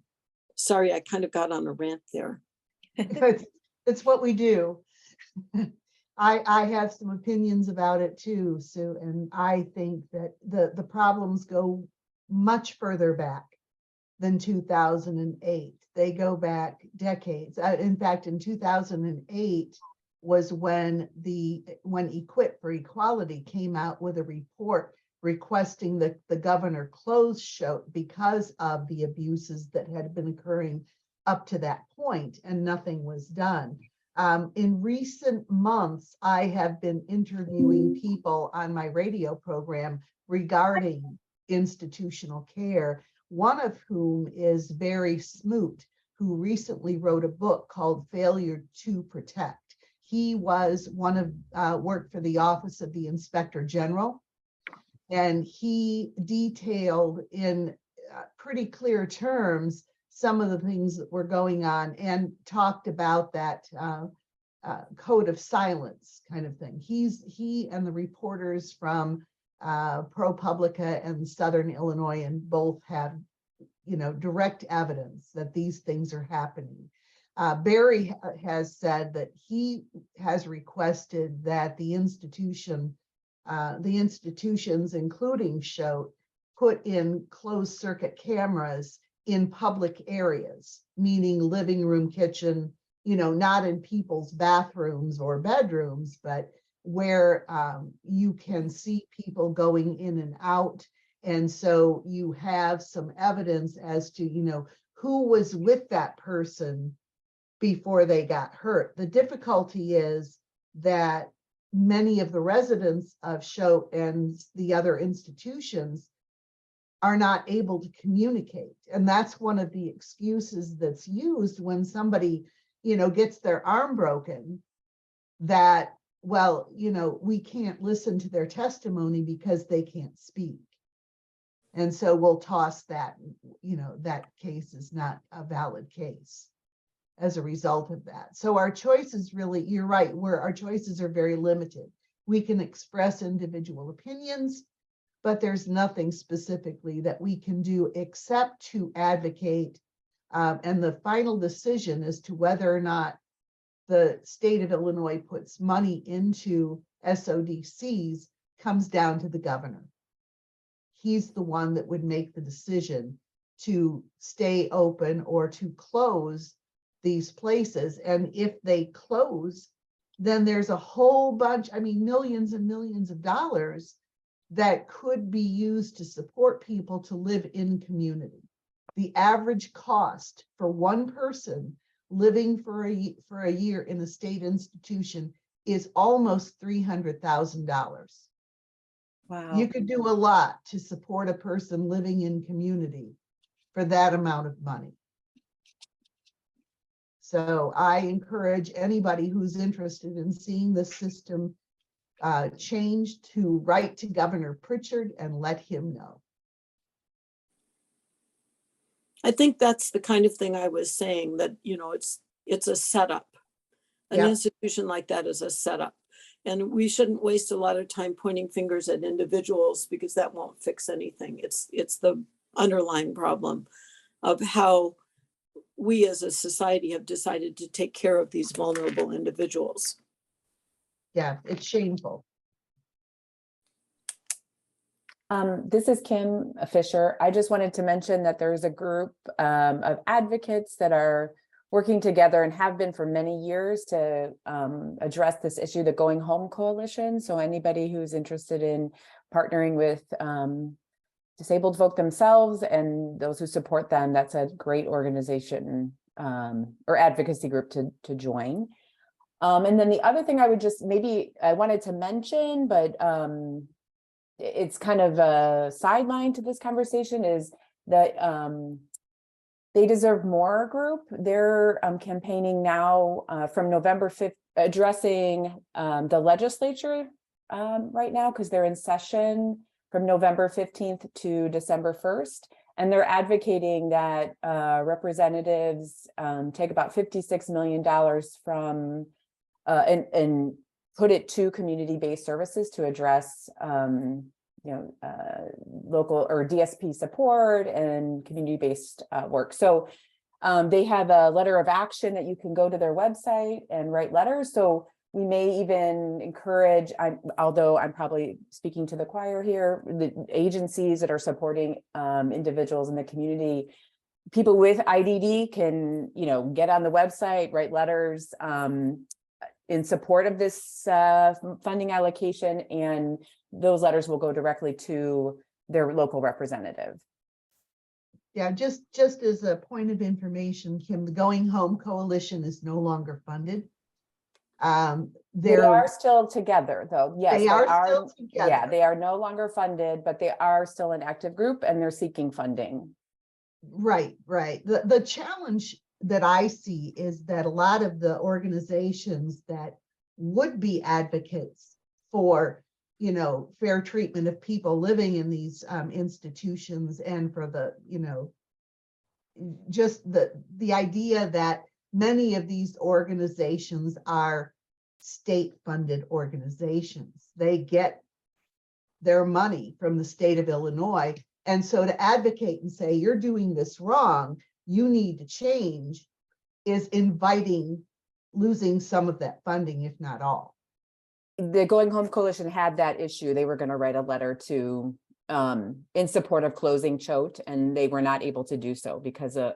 Sorry, I kind of got on a rant there. It's what we do. I have some opinions about it too, Sue, and I think that the problems go much further back than 2008. They go back decades. In fact, in 2008 was when Equip for Equality came out with a report requesting that the governor close Choate because of the abuses that had been occurring up to that point, and nothing was done. In recent months, I have been interviewing people on my radio program regarding institutional care, one of whom is Barry Smoot, who recently wrote a book called Failure to Protect. He was worked for the Office of the Inspector General, and he detailed in pretty clear terms some of the things that were going on and talked about that code of silence kind of thing. He and the reporters from ProPublica and Southern Illinois and both have, direct evidence that these things are happening. Barry has said that he has requested that the institutions, including Choate, put in closed circuit cameras in public areas, meaning living room, kitchen, not in people's bathrooms or bedrooms, but where you can see people going in and out. And so you have some evidence as to, who was with that person before they got hurt. The difficulty is that many of the residents of Choate and the other institutions are not able to communicate. And that's one of the excuses that's used when somebody, gets their arm broken, that, well, we can't listen to their testimony because they can't speak. And so we'll toss that, that case is not a valid case as a result of that. So our choices really, you're right, where our choices are very limited. We can express individual opinions, but there's nothing specifically that we can do except to advocate. And the final decision as to whether or not the state of Illinois puts money into SODCs comes down to the governor. He's the one that would make the decision to stay open or to close these places. And if they close, then there's a whole bunch, millions and millions of dollars that could be used to support people to live in community. The average cost for one person living for a year in a state institution is almost $300,000. Wow. You could do a lot to support a person living in community for that amount of money. So I encourage anybody who's interested in seeing the system change to write to Governor Pritchard and let him know. I think that's the kind of thing I was saying, that, it's a setup. An institution like that is a setup. And we shouldn't waste a lot of time pointing fingers at individuals, because that won't fix anything. It's the underlying problem of how we as a society have decided to take care of these vulnerable individuals. Yeah, it's shameful. This is Kim Fisher. I just wanted to mention that there's a group of advocates that are working together and have been for many years to address this issue, the Going Home Coalition. So anybody who's interested in partnering with disabled folk themselves and those who support them, that's a great organization or advocacy group to join. And then the other thing I would just I wanted to mention, but it's kind of a sideline to this conversation, is that They Deserve More group. They're campaigning now from November 5th, addressing the legislature right now, because they're in session from November 15th to December 1st. And they're advocating that representatives take about $56 million from and put it to community-based services to address local or DSP support and community-based work. So they have a letter of action that you can go to their website and write letters. So we may even encourage, although I'm probably speaking to the choir here, the agencies that are supporting individuals in the community, people with IDD can, get on the website, write letters in support of this funding allocation, and those letters will go directly to their local representative. Yeah, just as a point of information, Kim, the Going Home Coalition is no longer funded. They are still together, though. Yes, they are still together. Yeah, they are no longer funded, but they are still an active group and they're seeking funding. Right. The challenge that I see is that a lot of the organizations that would be advocates for, fair treatment of people living in these institutions, and for the, just the idea that many of these organizations are state-funded organizations. They get their money from the state of Illinois. And so to advocate and say, you're doing this wrong, you need to change, is inviting losing some of that funding, if not all. The Going Home Coalition had that issue. They were going to write a letter to in support of closing Choate, and they were not able to do so because a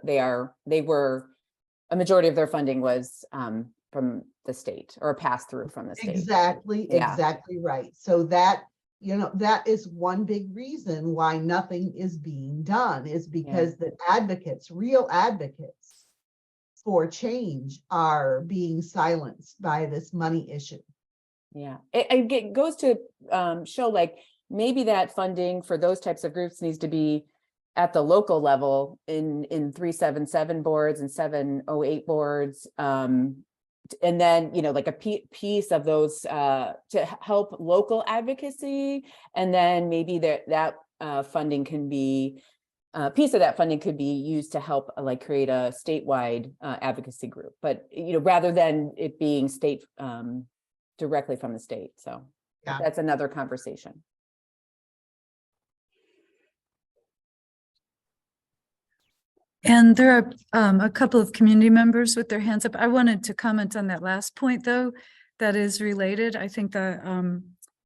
majority of their funding was from the state, or a pass through from the state. Exactly right. So that, that is one big reason why nothing is being done, is because the advocates, real advocates for change, are being silenced by this money issue. Yeah, it goes to show, like, maybe that funding for those types of groups needs to be at the local level in 377 boards and 708 boards. And then, like a piece of those to help local advocacy. And then maybe that funding can be, piece of that funding could be used to help create a statewide advocacy group. But, rather than it being state directly from the state. So that's another conversation. And there are a couple of community members with their hands up. I wanted to comment on that last point, though, that is related. I think that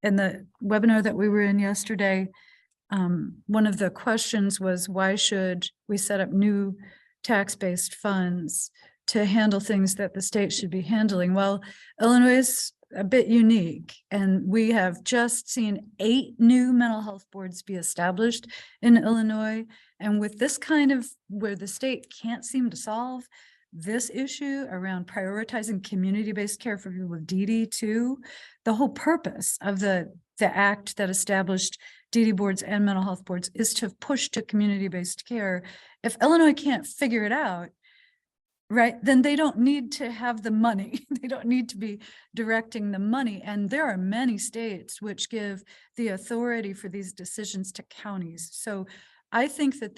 in the webinar that we were in yesterday, one of the questions was, why should we set up new tax-based funds to handle things that the state should be handling? Well, Illinois is a bit unique, and we have just seen 8 new mental health boards be established in Illinois. And with this kind of, where the state can't seem to solve this issue around prioritizing community-based care for people with DD too, the whole purpose of the act that established DD boards and mental health boards is to push to community-based care. If Illinois can't figure it out, right, then they don't need to have the money. They don't need to be directing the money. And there are many states which give the authority for these decisions to counties. So I think that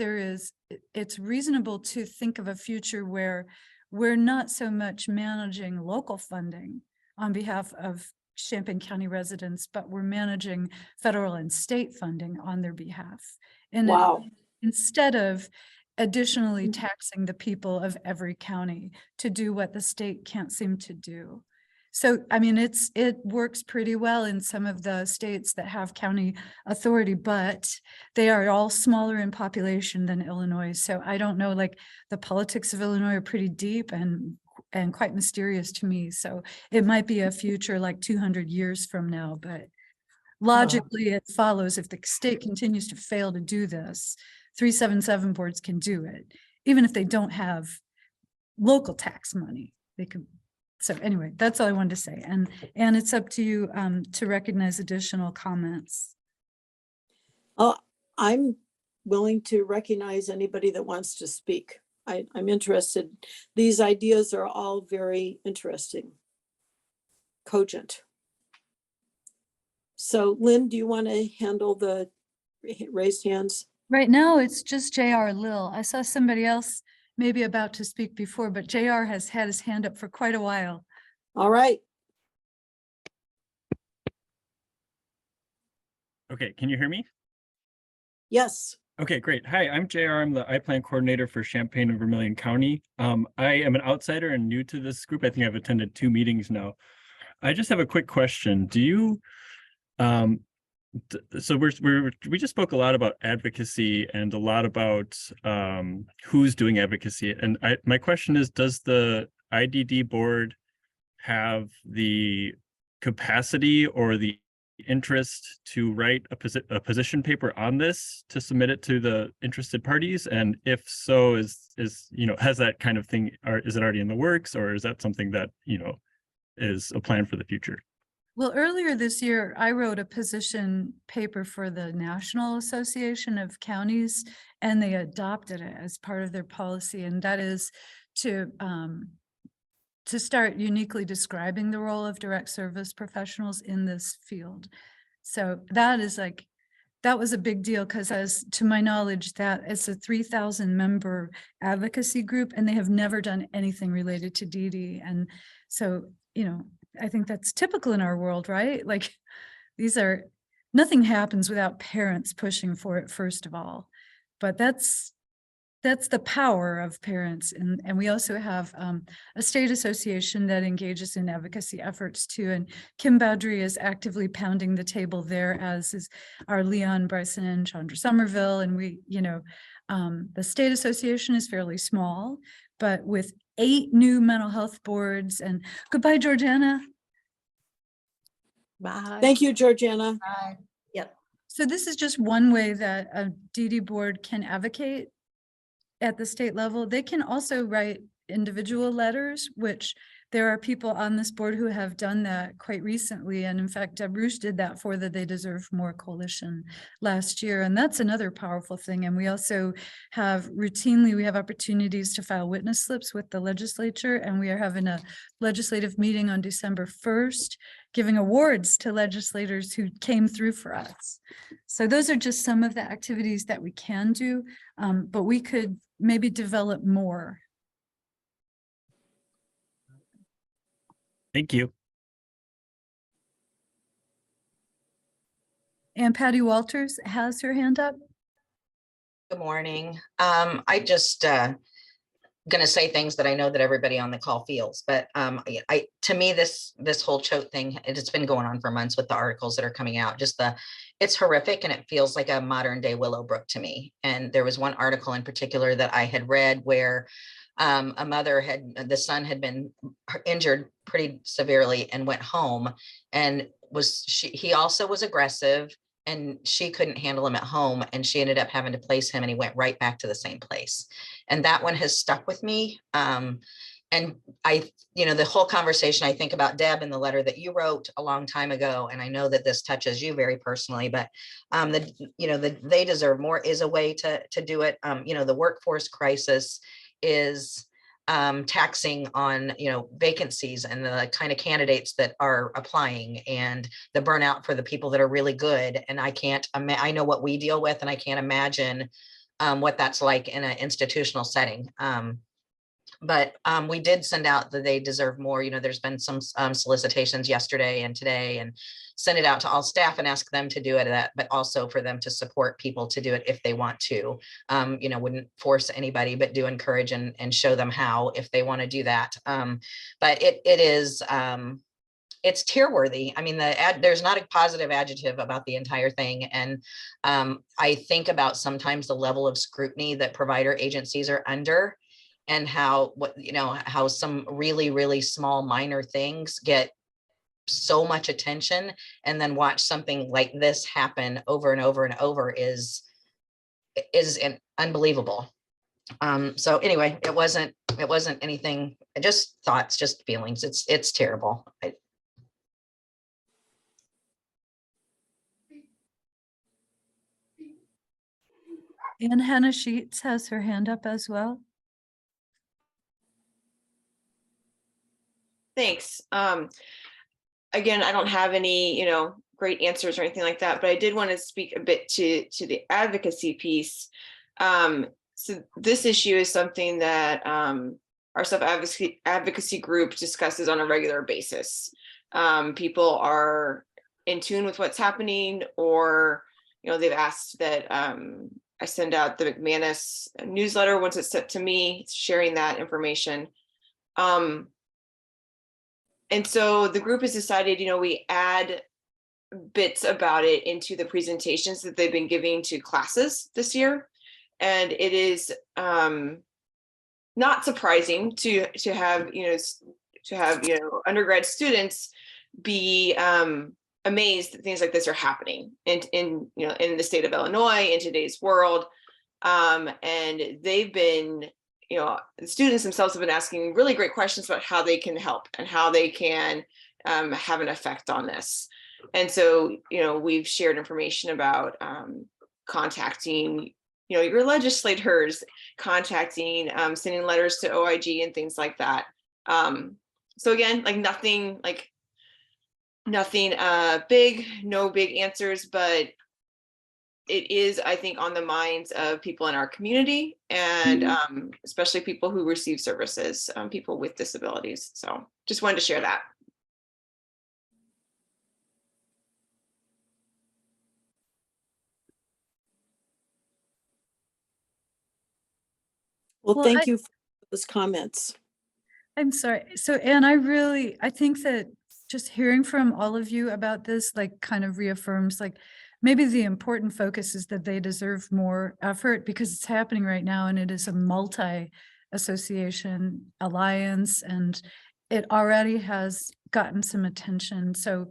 it's reasonable to think of a future where we're not so much managing local funding on behalf of Champaign County residents, but we're managing federal and state funding on their behalf. And instead of additionally taxing the people of every county to do what the state can't seem to do. So, I mean, it works pretty well in some of the states that have county authority, but they are all smaller in population than Illinois. So I don't know, the politics of Illinois are pretty deep and quite mysterious to me. So it might be a future 200 years from now, but logically it follows, if the state continues to fail to do this, 377 boards can do it, even if they don't have local tax money. They could. So anyway, that's all I wanted to say. And it's up to you to recognize additional comments. I'm willing to recognize anybody that wants to speak. I'm interested. These ideas are all very interesting, cogent. So Lynn, do you want to handle the Raised hands. Right now, it's just JR Lil. I saw somebody else maybe about to speak before, but JR has had his hand up for quite a while. All right. Okay, can you hear me? Yes. Okay, great. Hi, I'm JR. I'm the iPlan coordinator for Champaign and Vermilion County. I am an outsider and new to this group. I think I've attended 2 meetings now. I just have a quick question. Do you, so we just spoke a lot about advocacy and a lot about who's doing advocacy. And my question is, does the IDD board have the capacity or the interest to write a position paper on this to submit it to the interested parties? And if so, is has that kind of thing, or is it already in the works, or is that something that is a plan for the future? Well, earlier this year, I wrote a position paper for the National Association of Counties, and they adopted it as part of their policy, and that is to start uniquely describing the role of direct service professionals in this field. So that is that was a big deal, because as to my knowledge, that it's a 3,000 member advocacy group, and they have never done anything related to DD. And so, I think that's typical in our world, right? Like nothing happens without parents pushing for it, first of all. But that's the power of parents. And we also have a state association that engages in advocacy efforts too. And Kim Badri is actively pounding the table there, as is our Leon Bryson and Chandra Somerville. And we, the state association is fairly small, but with 8 new mental health boards. And goodbye, Georgiana. Bye. Thank you, Georgiana. Bye. Yep. So this is just one way that a DD board can advocate at the state level. They can also write individual letters, which there are people on this board who have done that quite recently. And in fact, Deb Rouge did that for the They Deserve More coalition last year. And that's another powerful thing. And we also have we have opportunities to file witness slips with the legislature. And we are having a legislative meeting on December 1st, giving awards to legislators who came through for us. So those are just some of the activities that we can do, but we could maybe develop more. Thank you. And Patty Walters has her hand up. Good morning. I just going to say things that I know that everybody on the call feels, but to me, this whole choke thing, it's been going on for months with the articles that are coming out. It's horrific, and it feels like a modern day Willowbrook to me. And there was one article in particular that I had read where a mother the son had been injured pretty severely and went home, and he also was aggressive, and she couldn't handle him at home, and she ended up having to place him, and he went right back to the same place. And that one has stuck with me. And the whole conversation, I think about Deb and the letter that you wrote a long time ago. And I know that this touches you very personally, but They Deserve More is a way to do it. The workforce crisis is taxing on vacancies and the kind of candidates that are applying, and the burnout for the people that are really good. And I know what we deal with, and I can't imagine what that's like in an institutional setting. But we did send out the They Deserve More. There's been some solicitations yesterday and today, and send it out to all staff and ask them to do it, but also for them to support people to do it if they want to. Wouldn't force anybody, but do encourage and show them how if they want to do that. But it's tear worthy. I mean, there's not a positive adjective about the entire thing. And I think about sometimes the level of scrutiny that provider agencies are under, and how some really, really small minor things get so much attention, and then watch something like this happen over and over and over is unbelievable. So anyway, it wasn't anything, just thoughts, just feelings. It's terrible. And Hannah Sheets has her hand up as well. Thanks. Again, I don't have any, great answers or anything like that, but I did want to speak a bit to the advocacy piece. So this issue is something that our self-advocacy group discusses on a regular basis. People are in tune with what's happening, or they've asked that I send out the McManus newsletter once it's sent to me, sharing that information. And so the group has decided, we add bits about it into the presentations that they've been giving to classes this year. And it is not surprising to have undergrad students be amazed that things like this are happening in the state of Illinois, in today's world. And they've been, the students themselves have been asking really great questions about how they can help and how they can have an effect on this. And so, we've shared information about contacting, your legislators, contacting, sending letters to OIG and things like that. So again, nothing big, no big answers, but it is, I think, on the minds of people in our community, and especially people who receive services, people with disabilities. So just wanted to share that. Well, thank you for those comments. I'm sorry. So Anne, I think that just hearing from all of you about this, kind of reaffirms, maybe the important focus is that they deserve more effort, because it's happening right now, and it is a multi-association alliance, and it already has gotten some attention. So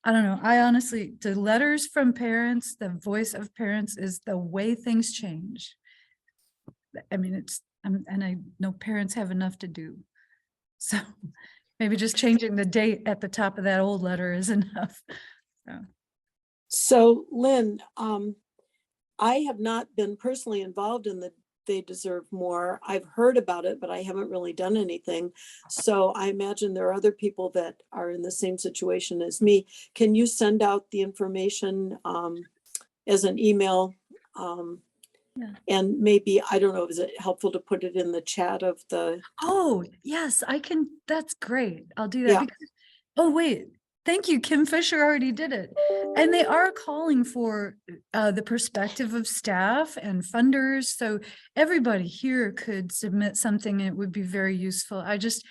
I don't know. I honestly, the letters from parents, the voice of parents is the way things change. I mean, and I know parents have enough to do. So maybe just changing the date at the top of that old letter is enough. So Lynn, I have not been personally involved in the They Deserve More. I've heard about it, but I haven't really done anything. So I imagine there are other people that are in the same situation as me. Can you send out the information as an email? Yeah. And maybe, I don't know, is it helpful to put it in the chat of the? Oh, yes, I can. That's great. I'll do that. Yeah. Because, oh, wait. Thank you. Kim Fisher already did it. And they are calling for the perspective of staff and funders. So everybody here could submit something. It would be very useful. I just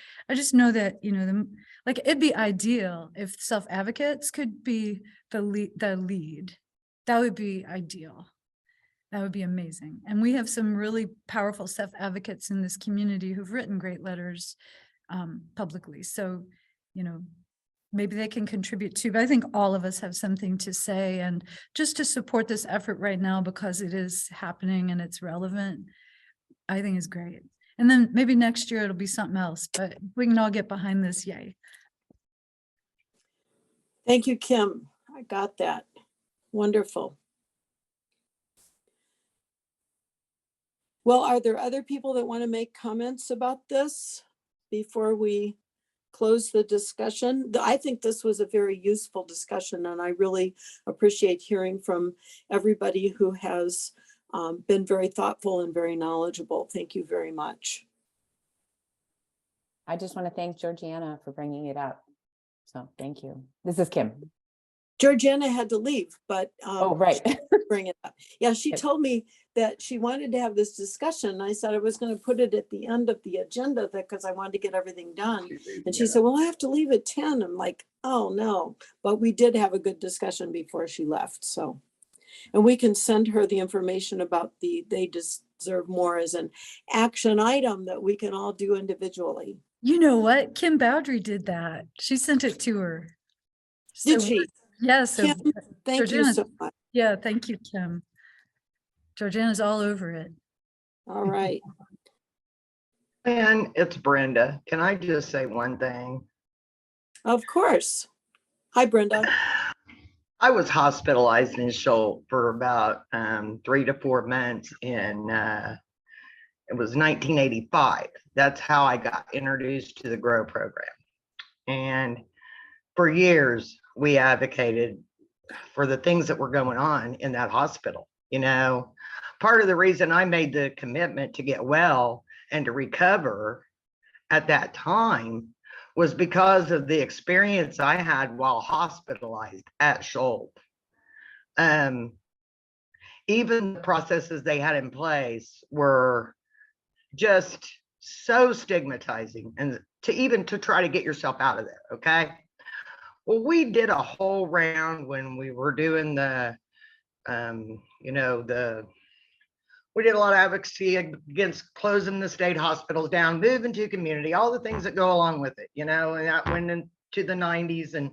know that, it'd be ideal if self-advocates could be the lead. That would be ideal. That would be amazing. And we have some really powerful self-advocates in this community who've written great letters publicly. So, maybe they can contribute too, but I think all of us have something to say, and just to support this effort right now, because it is happening and it's relevant, I think is great. And then maybe next year it'll be something else, but we can all get behind this, yay. Thank you, Kim. I got that. Wonderful. Well, are there other people that want to make comments about this before we close the discussion? I think this was a very useful discussion, and I really appreciate hearing from everybody who has been very thoughtful and very knowledgeable. Thank you very much. I just want to thank Georgiana for bringing it up. So thank you. This is Kim. Georgiana had to leave, but oh, right. Bring it up. Yeah, she told me that she wanted to have this discussion. I said I was going to put it at the end of the agenda because I wanted to get everything done. And she said, well, I have to leave at 10. I'm like, oh no, but we did have a good discussion before she left. So, and we can send her the information about the They Deserve More as an action item that we can all do individually. You know what? Kim Bowdry did that. She sent it to her. Did she? Yeah, so Kim, thank you so much. Yeah, thank you, Kim. Georgiana's all over it. All right. And it's Brenda. Can I just say one thing? Of course. Hi, Brenda. I was hospitalized in Shoal for about 3 to 4 months in, it was 1985. That's how I got introduced to the GROW program. And for years, we advocated for the things that were going on in that hospital. You know, part of the reason I made the commitment to get well and to recover at that time was because of the experience I had while hospitalized at Scholl. Even the processes they had in place were just so stigmatizing, and to try to get yourself out of there. Okay. Well, we did a whole round when we were doing the, you know, we did a lot of advocacy against closing the state hospitals down, moving to community, all the things that go along with it, you know, and that went into the 90s and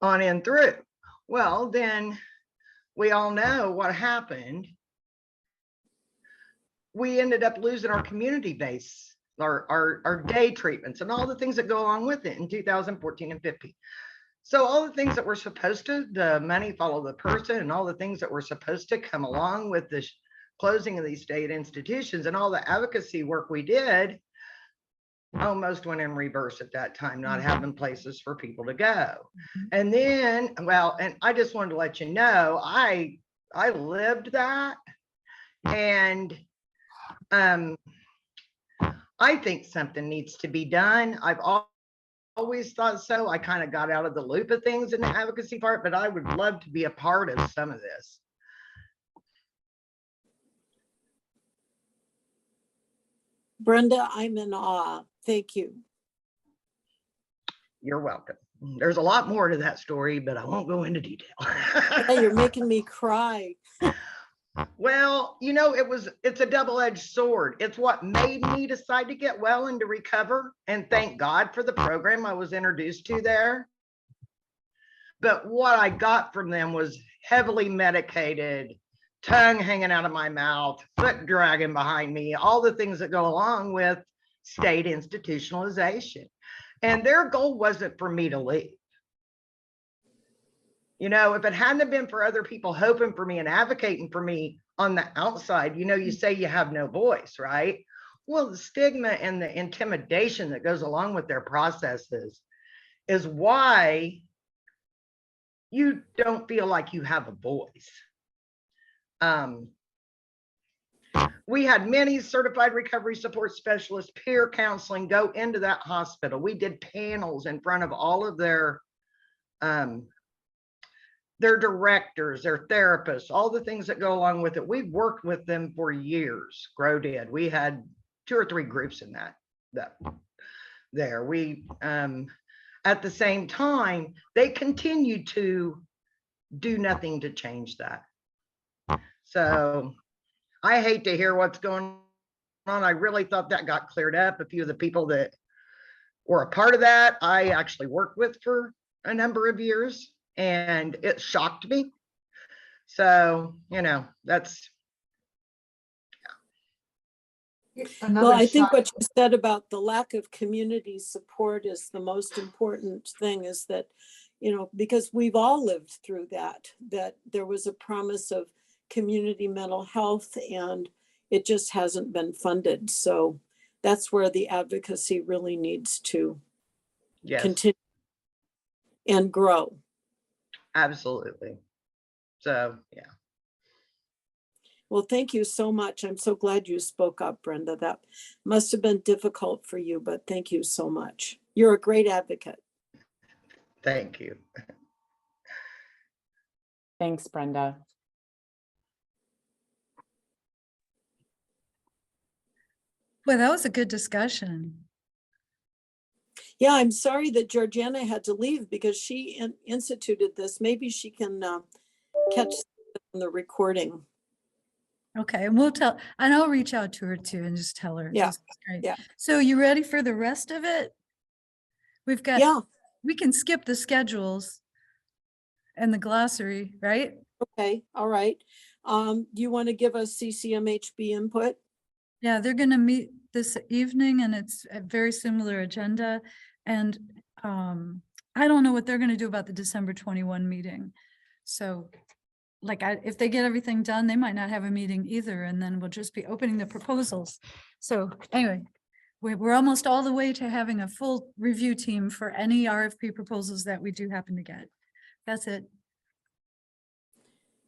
on in through. Well, then we all know what happened. We ended up losing our community base, our day treatments and all the things that go along with it in 2014 and 15. So all the things that were supposed to, the money follow the person, and all the things that were supposed to come along with the closing of these state institutions and all the advocacy work we did almost went in reverse at that time, not having places for people to go. And then, well, and I just wanted to let you know, I lived that. And I think something needs to be done. I've always thought so. I kind of got out of the loop of things in the advocacy part, but I would love to be a part of some of this. Brenda, I'm in awe. Thank you. You're welcome. There's a lot more to that story, but I won't go into detail. Yeah, you're making me cry. Well, you know, it's a double-edged sword. It's what made me decide to get well and to recover. And thank God for the program I was introduced to there. But what I got from them was heavily medicated, tongue hanging out of my mouth, foot dragging behind me, all the things that go along with state institutionalization. And their goal wasn't for me to leave. You know, if it hadn't been for other people hoping for me and advocating for me on the outside, you know, you say you have no voice, right? Well, the stigma and the intimidation that goes along with their processes is why you don't feel like you have a voice. We had many certified recovery support specialists, peer counseling go into that hospital. We did panels in front of all of their directors, their therapists, all the things that go along with it. We've worked with them for years. Grow did. We had 2 or 3 groups in that there. We at the same time, they continue to do nothing to change that. So I hate to hear what's going on. I really thought that got cleared up. A few of the people that were a part of that, I actually worked with for a number of years, and it shocked me. So, you know, that's. Well, I think what you said about the lack of community support is the most important thing, is that, you know, because we've all lived through that there was a promise of community mental health and it just hasn't been funded. So that's where the advocacy really needs to continue and grow. Absolutely. So, yeah. Well, thank you so much. I'm so glad you spoke up, Brenda. That must have been difficult for you, but thank you so much. You're a great advocate. Thank you. Thanks, Brenda. Well, that was a good discussion. Yeah, I'm sorry that Georgiana had to leave because she instituted this. Maybe she can catch the recording. Okay, and I'll reach out to her too and just tell her. Yeah. This is great. Yeah. So you ready for the rest of it? We've got, we can skip the schedules and the glossary, right? Okay, all right. Do you want to give us CCMHB input? Yeah, they're going to meet this evening and it's a very similar agenda. And I don't know what they're going to do about the December 21 meeting. So like if they get everything done, they might not have a meeting either. And then we'll just be opening the proposals. So anyway, we're almost all the way to having a full review team for any RFP proposals that we do happen to get. That's it.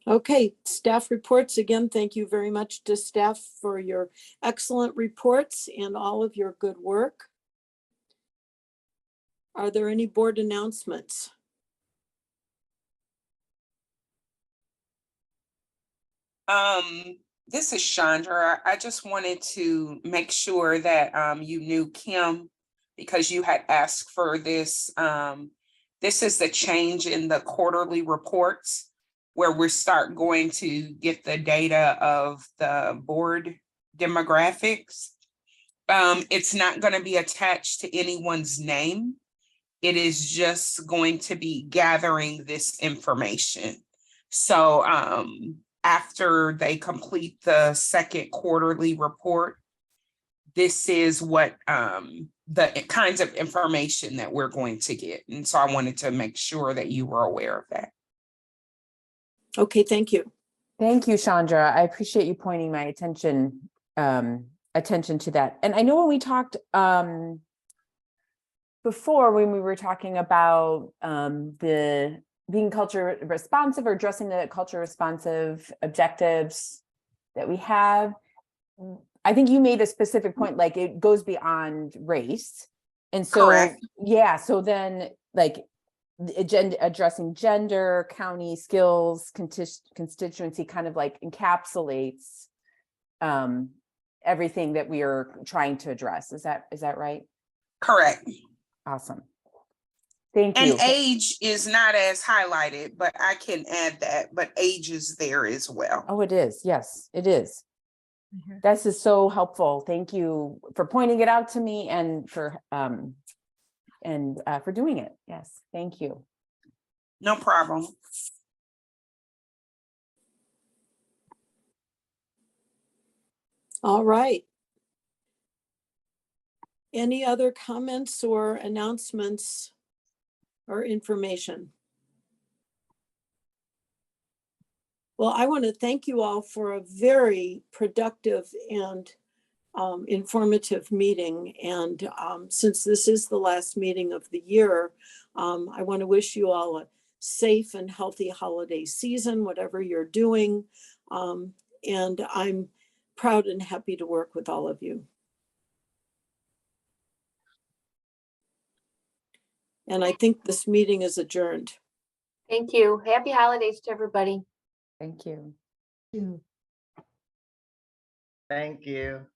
Okay, staff reports. Again, thank you very much to staff for your excellent reports and all of your good work. Are there any board announcements? This is Chandra. I just wanted to make sure that you knew Kim because you had asked for this. This is the change in the quarterly reports where we start going to get the data of the board demographics. It's not going to be attached to anyone's name. It is just going to be gathering this information. So after they complete the second quarterly report, this is what the kinds of information that we're going to get. And so I wanted to make sure that you were aware of that. Okay, thank you. Thank you, Chandra. I appreciate you pointing my attention to that. And I know when we talked before, when we were talking about the being culture responsive or addressing the culture responsive objectives that we have, I think you made a specific point, like it goes beyond race. And so, Correct. yeah, so then like addressing gender, county, skills, constituency kind of like encapsulates everything that we are trying to address. Is that right? Correct. Awesome. Thank you. And age is not as highlighted, but I can add that, but age is there as well. Oh, it is. Yes, it is. This is so helpful. Thank you for pointing it out to me and for doing it. Yes, thank you. No problem. All right. Any other comments or announcements or information? Well, I want to thank you all for a very productive and informative meeting. And since this is the last meeting of the year, I want to wish you all a safe and healthy holiday season, whatever you're doing. And I'm proud and happy to work with all of you. And I think this meeting is adjourned. Thank you. Happy holidays to everybody. Thank you. Thank you.